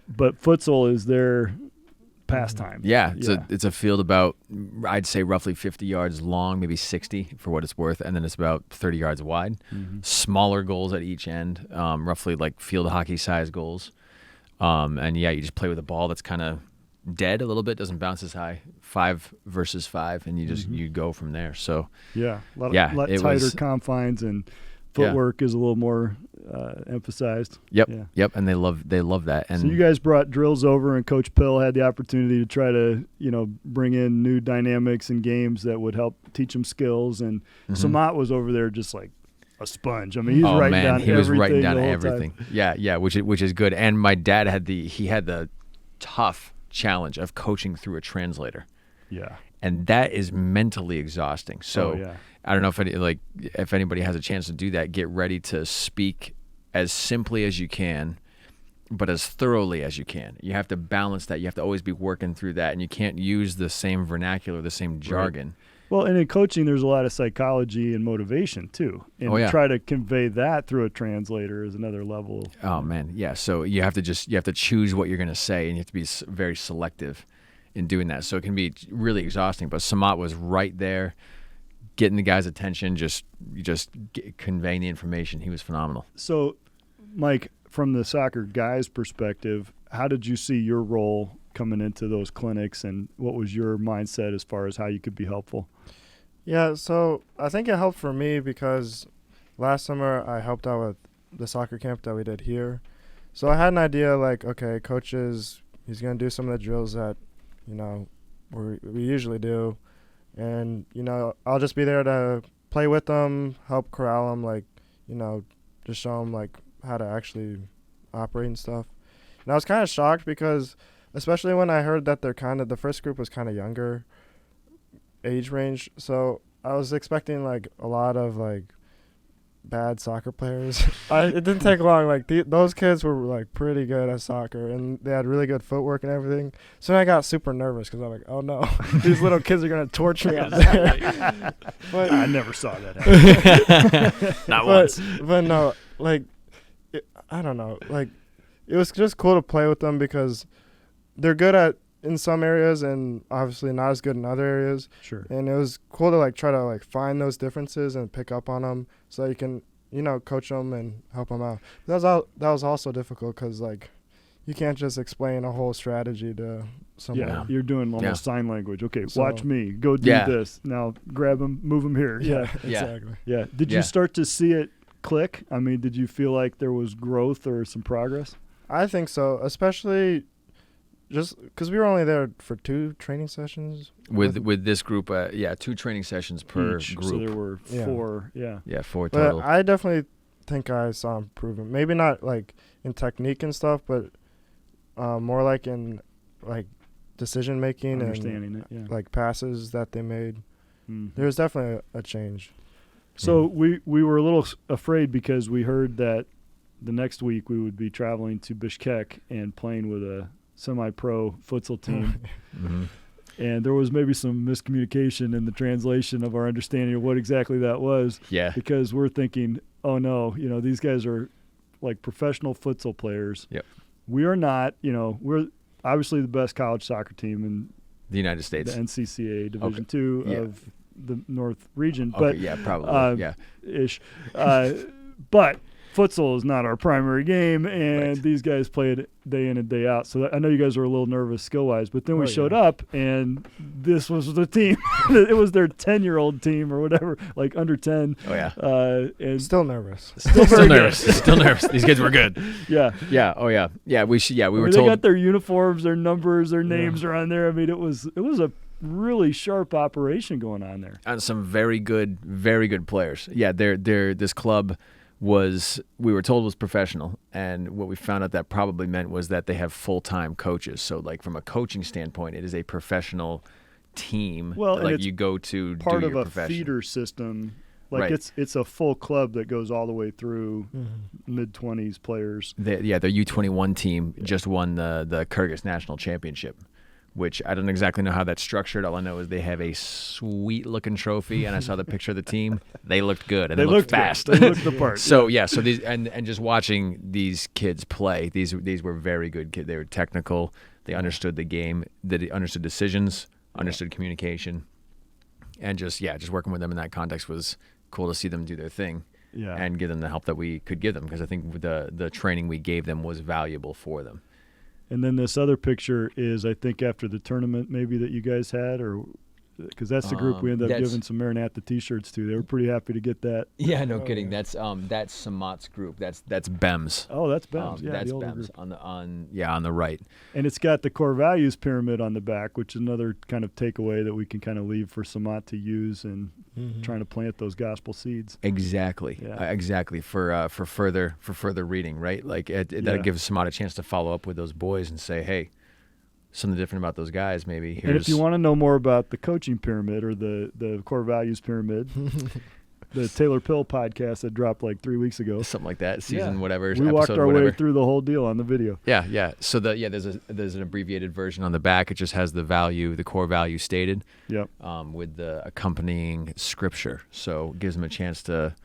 but futsal is their pastime. Yeah, it's a field about, I'd say, roughly 50 yards long, maybe 60 for what it's worth, and then it's about 30 yards wide. Smaller goals at each end, roughly like field hockey size goals. And you just play with a ball that's kind of dead a little bit, doesn't bounce as high, 5 versus 5, and you just you go from there. So a lot tighter confines, and footwork is a little more emphasized. Yep. And they love that. And so you guys brought drills over, and Coach Pill had the opportunity to try to bring in new dynamics and games that would help teach them skills. And Samat was over there just like a sponge. I mean, he was writing down everything. Yeah, which is good. And my dad had the tough challenge of coaching through a translator. Yeah. And that is mentally exhausting. So I don't know if anybody has a chance to do that, get ready to speak as simply as you can, but as thoroughly as you can. You have to balance that. You have to always be working through that, and you can't use the same vernacular, the same jargon. Right. Well, and in coaching, there's a lot of psychology and motivation too, and try to convey that through a translator is another level. Oh man, yeah. So you have to choose what you're going to say, and you have to be very selective in doing that. So it can be really exhausting. But Samat was right there, getting the guy's attention, just conveying the information. He was phenomenal. So, Mike, from the soccer guy's perspective, how did you see your role coming into those clinics, and what was your mindset as far as how you could be helpful? Yeah, so I think it helped for me because last summer I helped out with the soccer camp that we did here. So I had an idea like, okay, coaches, he's going to do some of the drills that, we usually do. And, I'll just be there to play with them, help corral them, just show them, how to actually operate and stuff. And I was kind of shocked because, especially when I heard that the first group was kind of younger age range. So I was expecting, a lot of, bad soccer players. It didn't take long. Those kids were, pretty good at soccer, and they had really good footwork and everything. So then I got super nervous because I'm like, oh, no, these little kids are going to torture me out there. But I never saw that happen. Not once. But no, I don't know. It was just cool to play with them because they're good in some areas and obviously not as good in other areas. Sure. And it was cool to try to find those differences and pick up on them so that you can coach them and help them out. That was also difficult because you can't just explain a whole strategy to someone. Yeah, you're doing almost sign language. Okay, So- watch me. Go do this. Now grab them, move them here. Yeah. Exactly. Yeah. Did you start to see it click? I mean, did you feel like there was growth or some progress? I think so, especially just because we were only there for 2 training sessions. With this group, 2 training sessions per Each, group. So there were 4. Yeah, 4 But total. I definitely think I saw improvement. Maybe not in technique and stuff, but more in decision making Understanding and it, yeah. passes that they made. Mhm. There was definitely a change. So we were a little afraid because we heard that the next week we would be traveling to Bishkek and playing with a semi-pro futsal team. Mm-hmm. And there was maybe some miscommunication in the translation of our understanding of what exactly that was. Yeah. Because we're thinking, oh no, these guys are professional futsal players. Yep. We are not, we're obviously the best college soccer team in The United States. the NCCA Division Okay. 2 Yeah. of the North region. Okay, But yeah, probably. ish. But futsal is not our primary game, and these guys play it day in and day out. So I know you guys were a little nervous skill-wise, but then we showed up, and this was the team. It was their 10-year-old team or whatever, under 10. Oh, yeah. And Still nervous. Still nervous. Still nervous. These kids were good. yeah. Yeah. Oh, yeah. Yeah, we were They told. got their uniforms, their numbers, their names are on there. I mean, it was a really sharp operation going on there. On some very good players. Yeah, this club we were told was professional, and what we found out that probably meant was that they have full-time coaches. So from a coaching standpoint, it is a professional team. Well, and it's you go to part do of your a profession. feeder system. Right. It's a full club that goes all the way through mid-20s players. Their U21 team just won the Kyrgyz national championship, which I don't exactly know how that's structured. All I know is they have a sweet-looking trophy, and I saw the picture of the team. They looked good, and they looked fast. They looked the part. So these and just watching these kids play, these were very good kids. They were technical. They understood the game. They understood decisions, understood communication, and just working with them in that context was cool to see them do their thing. Yeah. And give them the help that we could give them, because I think the training we gave them was valuable for them. And then this other picture is, I think, after the tournament maybe that you guys had, or because that's the group we ended up giving some Maranatha T-shirts to. They were pretty happy to get that. Yeah, no kidding. That's Samat's group. That's BEMS. Oh, that's BEMS. Yeah, that's the older BEMS group. on the right. And it's got the core values pyramid on the back, which is another kind of takeaway that we can kind of leave for Samat to use and trying to plant those gospel seeds. Exactly. Yeah. Exactly for further reading, right? That gives Samat a chance to follow up with those boys and say, hey, something different about those guys. Maybe And if you want to know more about the coaching pyramid or the core values pyramid, the Taylor Pill podcast that dropped 3 weeks ago. something like that, season whatever. We walked episode our whatever. way through the whole deal on the video. Yeah. So there's an abbreviated version on the back. It just has the core value stated. Yep. With the accompanying scripture. So it gives them a chance to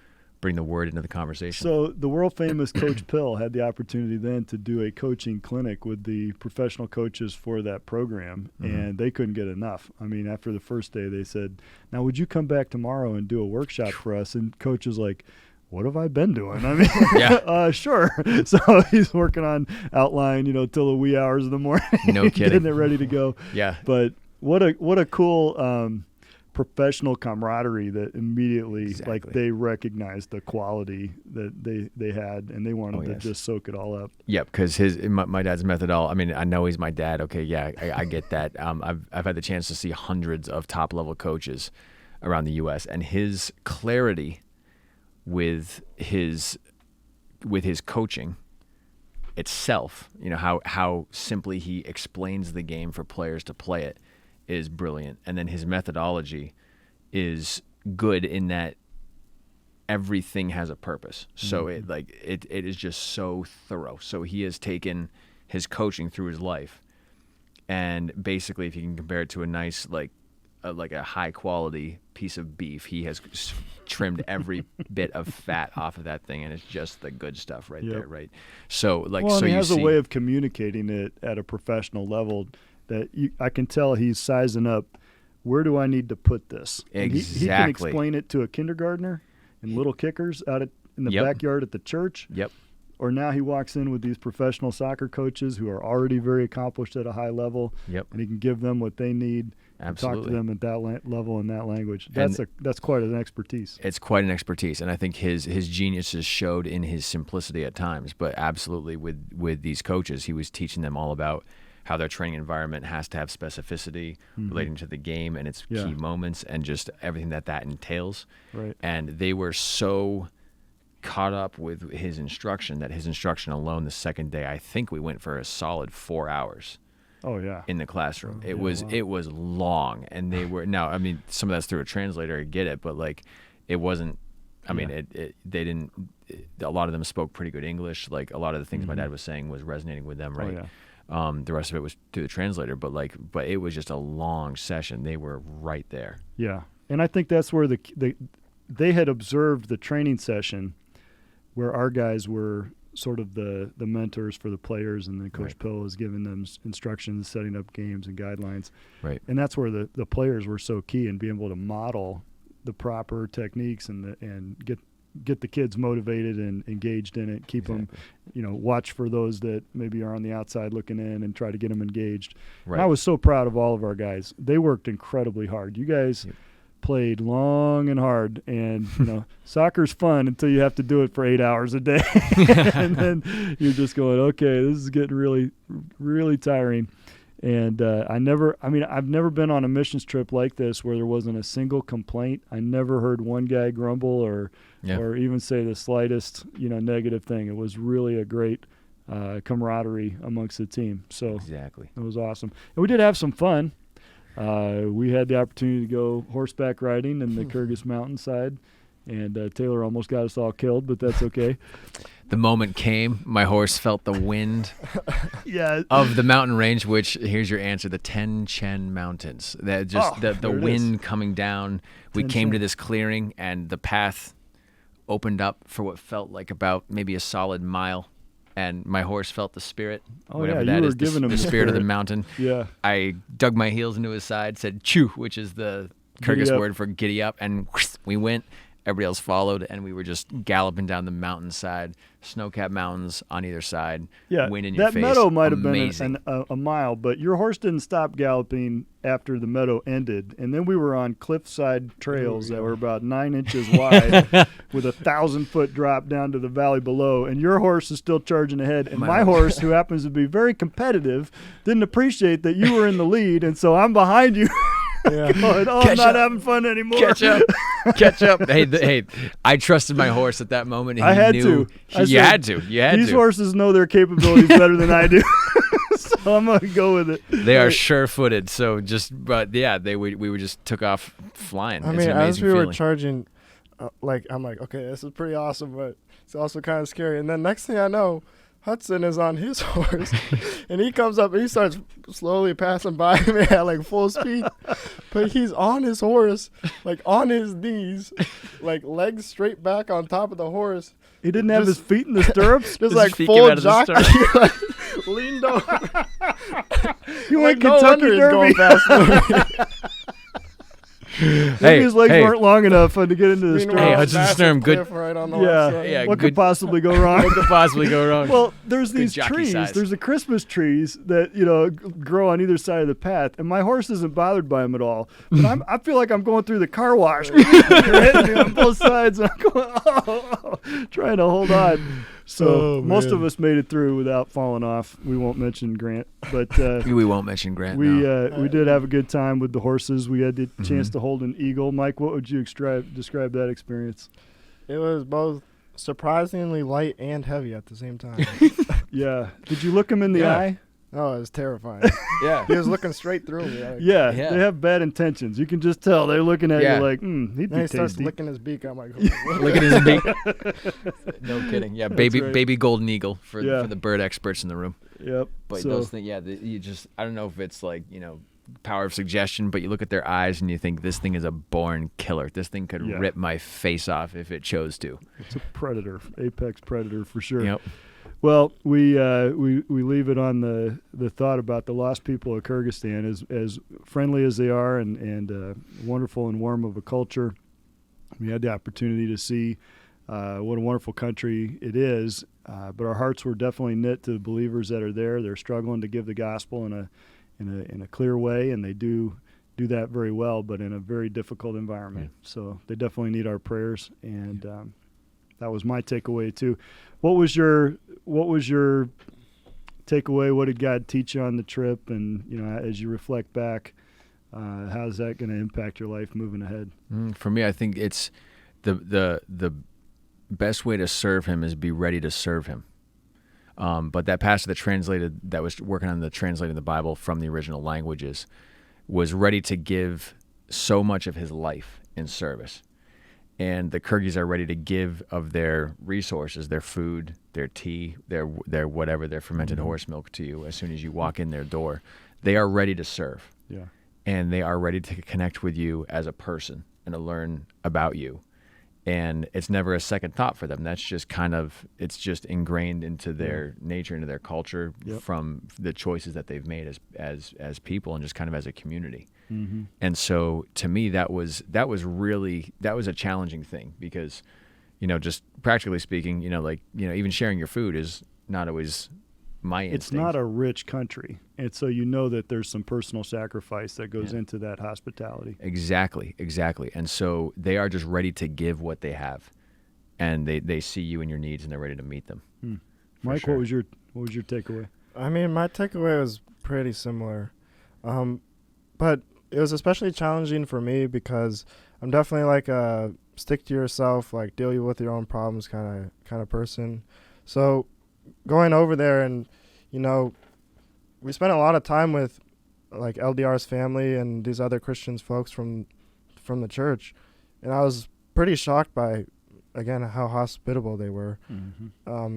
bring the word into the conversation. So the world famous Coach Pill had the opportunity then to do a coaching clinic with the professional coaches for that program, and they couldn't get enough. I mean, after the first day, they said, "Now, would you come back tomorrow and do a workshop for us?" And Coach was like, "What have I been doing?" I mean, sure. So he's working on outline, till the wee hours of the morning. No kidding. Getting it ready to go. Yeah. But what a cool professional camaraderie that immediately, like, they recognized the quality that they had, and they wanted to just soak it all up. Yeah, because my dad's methodology. I mean, I know he's my dad. Okay, yeah, I get that. I've had the chance to see hundreds of top level coaches around the U.S. and his clarity with his coaching itself. How simply he explains the game for players to play it is brilliant, and then his methodology is good in that everything has a purpose. So it is just so thorough. So he has taken his coaching through his life, and basically, if you can compare it to a nice like a high quality piece of beef, he has trimmed every bit of fat off of that thing, and it's just the good stuff right there, right? So he has a way of communicating it at a professional level that I can tell he's sizing up. Where do I need to put this? Exactly. He can explain it to a kindergartner and little kickers out in the backyard at the church. Yep. Or now he walks in with these professional soccer coaches who are already very accomplished at a high level. Yep. And he can give them what they need. Absolutely. And talk to them at that level in that language. That's quite an expertise. It's quite an expertise, and I think his genius is showed in his simplicity at times. But absolutely, with these coaches, he was teaching them all about how their training environment has to have specificity relating to the game and its key moments, and just everything that entails. Right. And they were so caught up with his instruction alone, the second day, I think we went for a solid 4 hours. Oh yeah. In the classroom. It was long, and they were, now, I mean, some of that's through a translator, I get it, but like it wasn't, I mean, they didn't, a lot of them spoke pretty good English. Like a lot of the things my dad was saying was resonating with them, right? Oh, yeah. The rest of it was through the translator, but it was just a long session. They were right there. Yeah. And I think that's where they had observed the training session where our guys were sort of the mentors for the players, and then Coach Pill was giving them instructions, setting up games and guidelines. Right. And that's where the players were so key in being able to model the proper techniques and get the kids motivated and engaged in it, keep them, watch for those that maybe are on the outside looking in and try to get them engaged. Right. And I was so proud of all of our guys. They worked incredibly hard. You guys played long and hard, and soccer's fun until you have to do it for 8 hours a day. And then you're just going, okay, this is getting really, really tiring. And I've never been on a missions trip like this where there wasn't a single complaint. I never heard one guy grumble or even say the slightest, negative thing. It was really a great camaraderie amongst the team. So exactly, it was awesome. And we did have some fun. We had the opportunity to go horseback riding in the Kyrgyz mountainside, and Taylor almost got us all killed, but that's okay. The moment came, my horse felt the wind of the mountain range, which, here's your answer, the Ten Chen Mountains. That just the wind coming down. We came to this clearing, and the path opened up for what felt like about maybe a solid mile. And my horse felt the spirit, whatever that is, the spirit of the mountain. Yeah. I dug my heels into his side, said "chew," which is the Kyrgyz word for giddy up, and we went. Everybody else followed, and we were just galloping down the mountainside, snow-capped mountains on either side, wind in your face. That meadow might have been a mile, but your horse didn't stop galloping after the meadow ended. And then we were on cliffside trails that were about 9 inches wide with a 1,000-foot drop down to the valley below. And your horse is still charging ahead. And my horse, who happens to be very competitive, didn't appreciate that you were in the lead, and so I'm behind you. Going, I'm not having fun anymore. Catch up. Hey, I trusted my horse at that moment. I had to. You had to. These horses know their capabilities better than I do. So I'm going to go with it. They are sure-footed. So we just took off flying. I mean, as we were charging, I'm like, okay, this is pretty awesome, but it's also kind of scary. And then next thing I know, Hudson is on his horse, and he comes up and he starts slowly passing by me at like full speed, but he's on his horse, like on his knees, like legs straight back on top of the horse. He didn't have his feet in the stirrups? Just like full jockey, like, leaned over. You like, went no Kentucky wonder he's Derby. going fast. Maybe his legs weren't long enough to get into the Meanwhile, stirrups. Hey, Hudson massive Sturm, good- cliff right on the Yeah. left side. Yeah, What good- could possibly go wrong? What could possibly go wrong? Well, there's Good these jockey trees. size. There's the Christmas trees that grow on either side of the path, and my horse isn't bothered by them at all. But I feel like I'm going through the car wash. You're hitting me on both sides, and I'm going, trying to hold on. So most of us made it through without falling off. We won't mention Grant, but we won't mention Grant. we no. we did have a good time with the horses. We had the chance to hold an eagle. Mike, what would you describe that experience? It was both surprisingly light and heavy at the same time. Yeah. Did you look him in the Yeah. eye? Oh, it was terrifying. Yeah. He was looking straight through me. Like, Yeah, Yeah. they have bad intentions. You can just tell. They're looking at Yeah. you like, he'd Then be he starts tasty. licking his beak. I'm like, Look at his beak. No kidding. Yeah, baby right. baby golden eagle for Yeah. the bird experts in the room. Yep. But So, those things, you just, I don't know if it's like, power of suggestion, but you look at their eyes and you think this thing is a born killer. This thing could Yeah. rip my face off if it chose to. it's a predator, apex predator for sure. Yep. Well, we leave it on the thought about the lost people of Kyrgyzstan, as friendly as they are and wonderful and warm of a culture. We had the opportunity to see what a wonderful country it is, but our hearts were definitely knit to the believers that are there. They're struggling to give the gospel in a clear way, and they do that very well, but in a very difficult environment. So they definitely need our prayers, and that was my takeaway too. What was your takeaway? What did God teach you on the trip? And as you reflect back, how's that going to impact your life moving ahead? For me, I think it's the best way to serve him is be ready to serve him. But that pastor that was working on translating the Bible from the original languages was ready to give so much of his life in service. And the Kyrgyz are ready to give of their resources, their food, their tea, their whatever, their fermented horse milk to you as soon as you walk in their door. They are ready to serve. Yeah. And they are ready to connect with you as a person and to learn about you. And it's never a second thought for them. That's just it's just ingrained into their nature, into their culture from the choices that they've made as people and just kind of as a community. Mm-hmm. And so to me, that was a challenging thing because, just practically speaking, even sharing your food is not always my instinct. It's not a rich country. And so that there's some personal sacrifice that goes into that hospitality. Exactly. And so they are just ready to give what they have. And they see you and your needs and they're ready to meet them. Mike, sure. what was your takeaway? I mean, my takeaway was pretty similar. But it was especially challenging for me because I'm definitely like a stick to yourself, like deal with your own problems kind of person. So going over there and, we spent a lot of time with like LDR's family and these other Christians folks from the church. And I was pretty shocked by, again, how hospitable they were,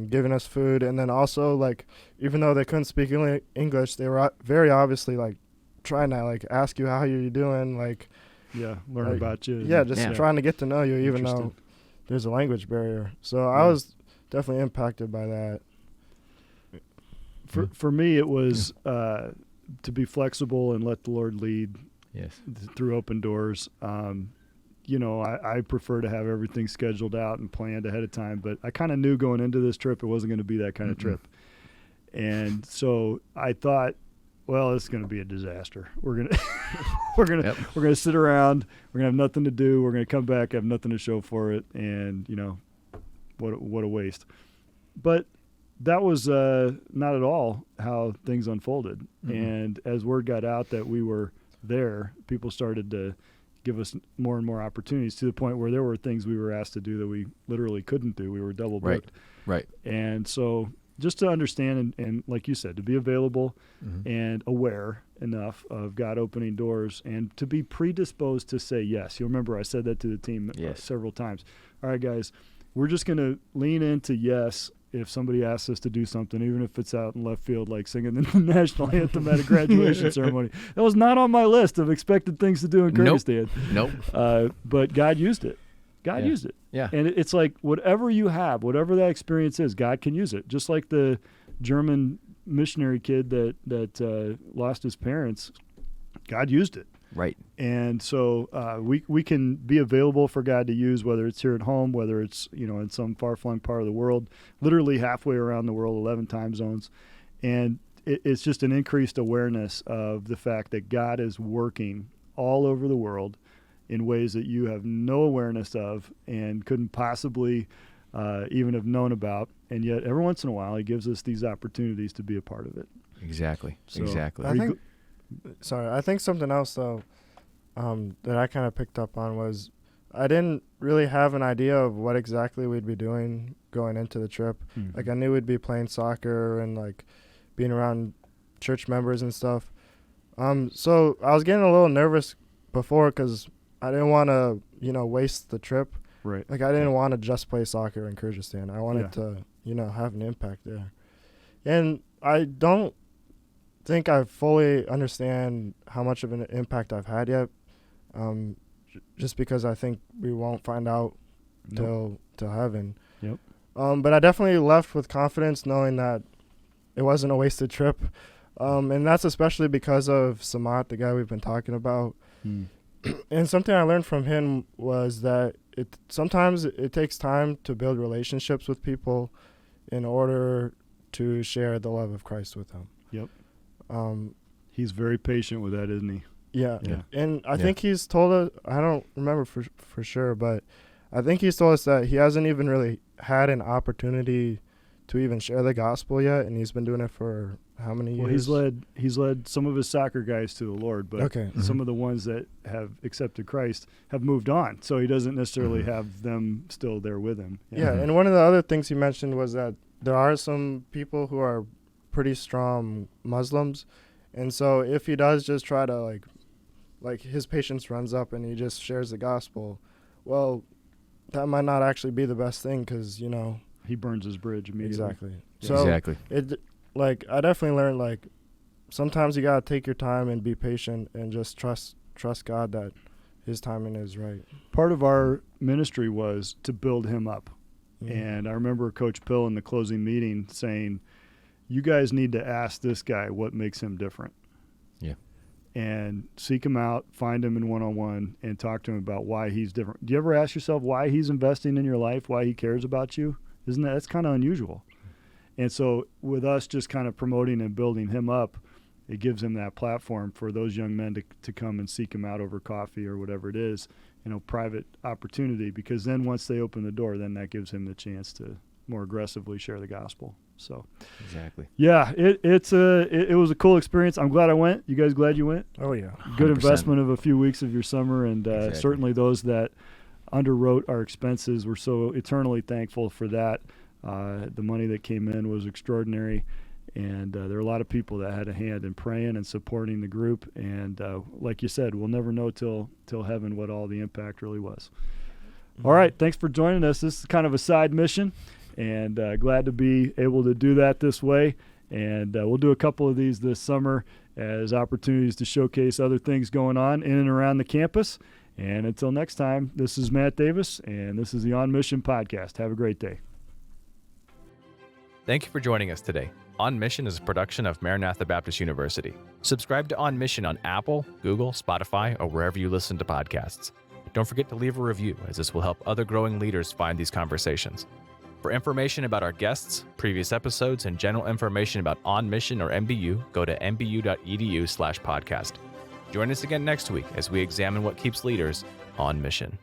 giving us food. And then also, like, even though they couldn't speak English, they were very obviously, like, trying to, like, ask you how you're doing, like... Yeah, learn about you. Yeah, just trying to get to know you, even though there's a language barrier. So I was definitely impacted by that. For me, it was to be flexible and let the Lord lead through open doors. I prefer to have everything scheduled out and planned ahead of time, but I kind of knew going into this trip it wasn't going to be that kind of trip. And so I thought, well, it's going to be a disaster. We're gonna sit around. We're gonna have nothing to do. We're gonna come back, have nothing to show for it, and what a waste. But that was not at all how things unfolded. And as word got out that we were there, people started to give us more and more opportunities to the point where there were things we were asked to do that we literally couldn't do. We were double booked. Right. And so just to understand and like you said, to be available and aware enough of God opening doors and to be predisposed to say yes. You'll remember I said that to the team several times. All right, guys, we're just going to lean into yes if somebody asks us to do something, even if it's out in left field, like singing the national anthem at a graduation ceremony. That was not on my list of expected things to do in Kyrgyzstan. Nope. But God used it. God used it. Yeah. And it's like whatever you have, whatever that experience is, God can use it. Just like the German missionary kid that lost his parents, God used it. Right. And so we can be available for God to use, whether it's here at home, whether it's, in some far-flung part of the world, literally halfway around the world, 11 time zones. And it's just an increased awareness of the fact that God is working all over the world in ways that you have no awareness of and couldn't possibly even have known about. And yet every once in a while, he gives us these opportunities to be a part of it. Exactly. So, exactly. I think something else though that I kind of picked up on was I didn't really have an idea of what exactly we'd be doing going into the trip. Mm-hmm. Like I knew we'd be playing soccer and like being around church members and stuff. So I was getting a little nervous before because I didn't want to, waste the trip. Right. Like I didn't want to just play soccer in Kyrgyzstan. I wanted to, have an impact there. And I don't think I fully understand how much of an impact I've had yet. Just because I think we won't find out till heaven. Yep. But I definitely left with confidence knowing that it wasn't a wasted trip. And that's especially because of Samat, the guy we've been talking about. And something I learned from him was that sometimes it takes time to build relationships with people in order to share the love of Christ with them. Yep. He's very patient with that, isn't he? Yeah. And I think he's told us, I don't remember for sure, but I think he's told us that he hasn't even really had an opportunity to even share the gospel yet, and he's been doing it for how many years? Well, he's led some of his soccer guys to the Lord, but some of the ones that have accepted Christ have moved on, so he doesn't necessarily have them still there with him. Yeah, and one of the other things he mentioned was that there are some people who are pretty strong Muslims, and so if he does just try to like his patience runs up and he just shares the gospel, well, that might not actually be the best thing because he burns his bridge immediately. Exactly. Yeah. So exactly. I definitely learned sometimes you gotta take your time and be patient and just trust God that His timing is right. Part of our ministry was to build him up, and I remember Coach Pill in the closing meeting saying, "You guys need to ask this guy what makes him different." Yeah. And seek him out, find him in one-on-one, and talk to him about why he's different. Do you ever ask yourself why he's investing in your life, why he cares about you? That's kind of unusual. And so with us just kind of promoting and building him up, it gives him that platform for those young men to come and seek him out over coffee or whatever it is, private opportunity, because then once they open the door, then that gives him the chance to more aggressively share the gospel. So exactly. Yeah, it was a cool experience. I'm glad I went. You guys glad you went? Oh yeah. 100%. Good 100%. investment of a few weeks of your summer, and certainly those that underwrote our expenses, we're so eternally thankful for that. The money that came in was extraordinary, and there are a lot of people that had a hand in praying and supporting the group. And like you said, we'll never know till heaven what all the impact really was. All right, thanks for joining us. This is kind of a side mission, and glad to be able to do that this way. And we'll do a couple of these this summer as opportunities to showcase other things going on in and around the campus. And until next time, this is Matt Davis, and this is the On Mission podcast. Have a great day. Thank you for joining us today. On Mission is a production of Maranatha Baptist University. Subscribe to On Mission on Apple, Google, Spotify, or wherever you listen to podcasts. Don't forget to leave a review, as this will help other growing leaders find these conversations. For information about our guests, previous episodes, and general information about On Mission or MBU, go to mbu.edu/podcast. Join us again next week as we examine what keeps leaders on mission.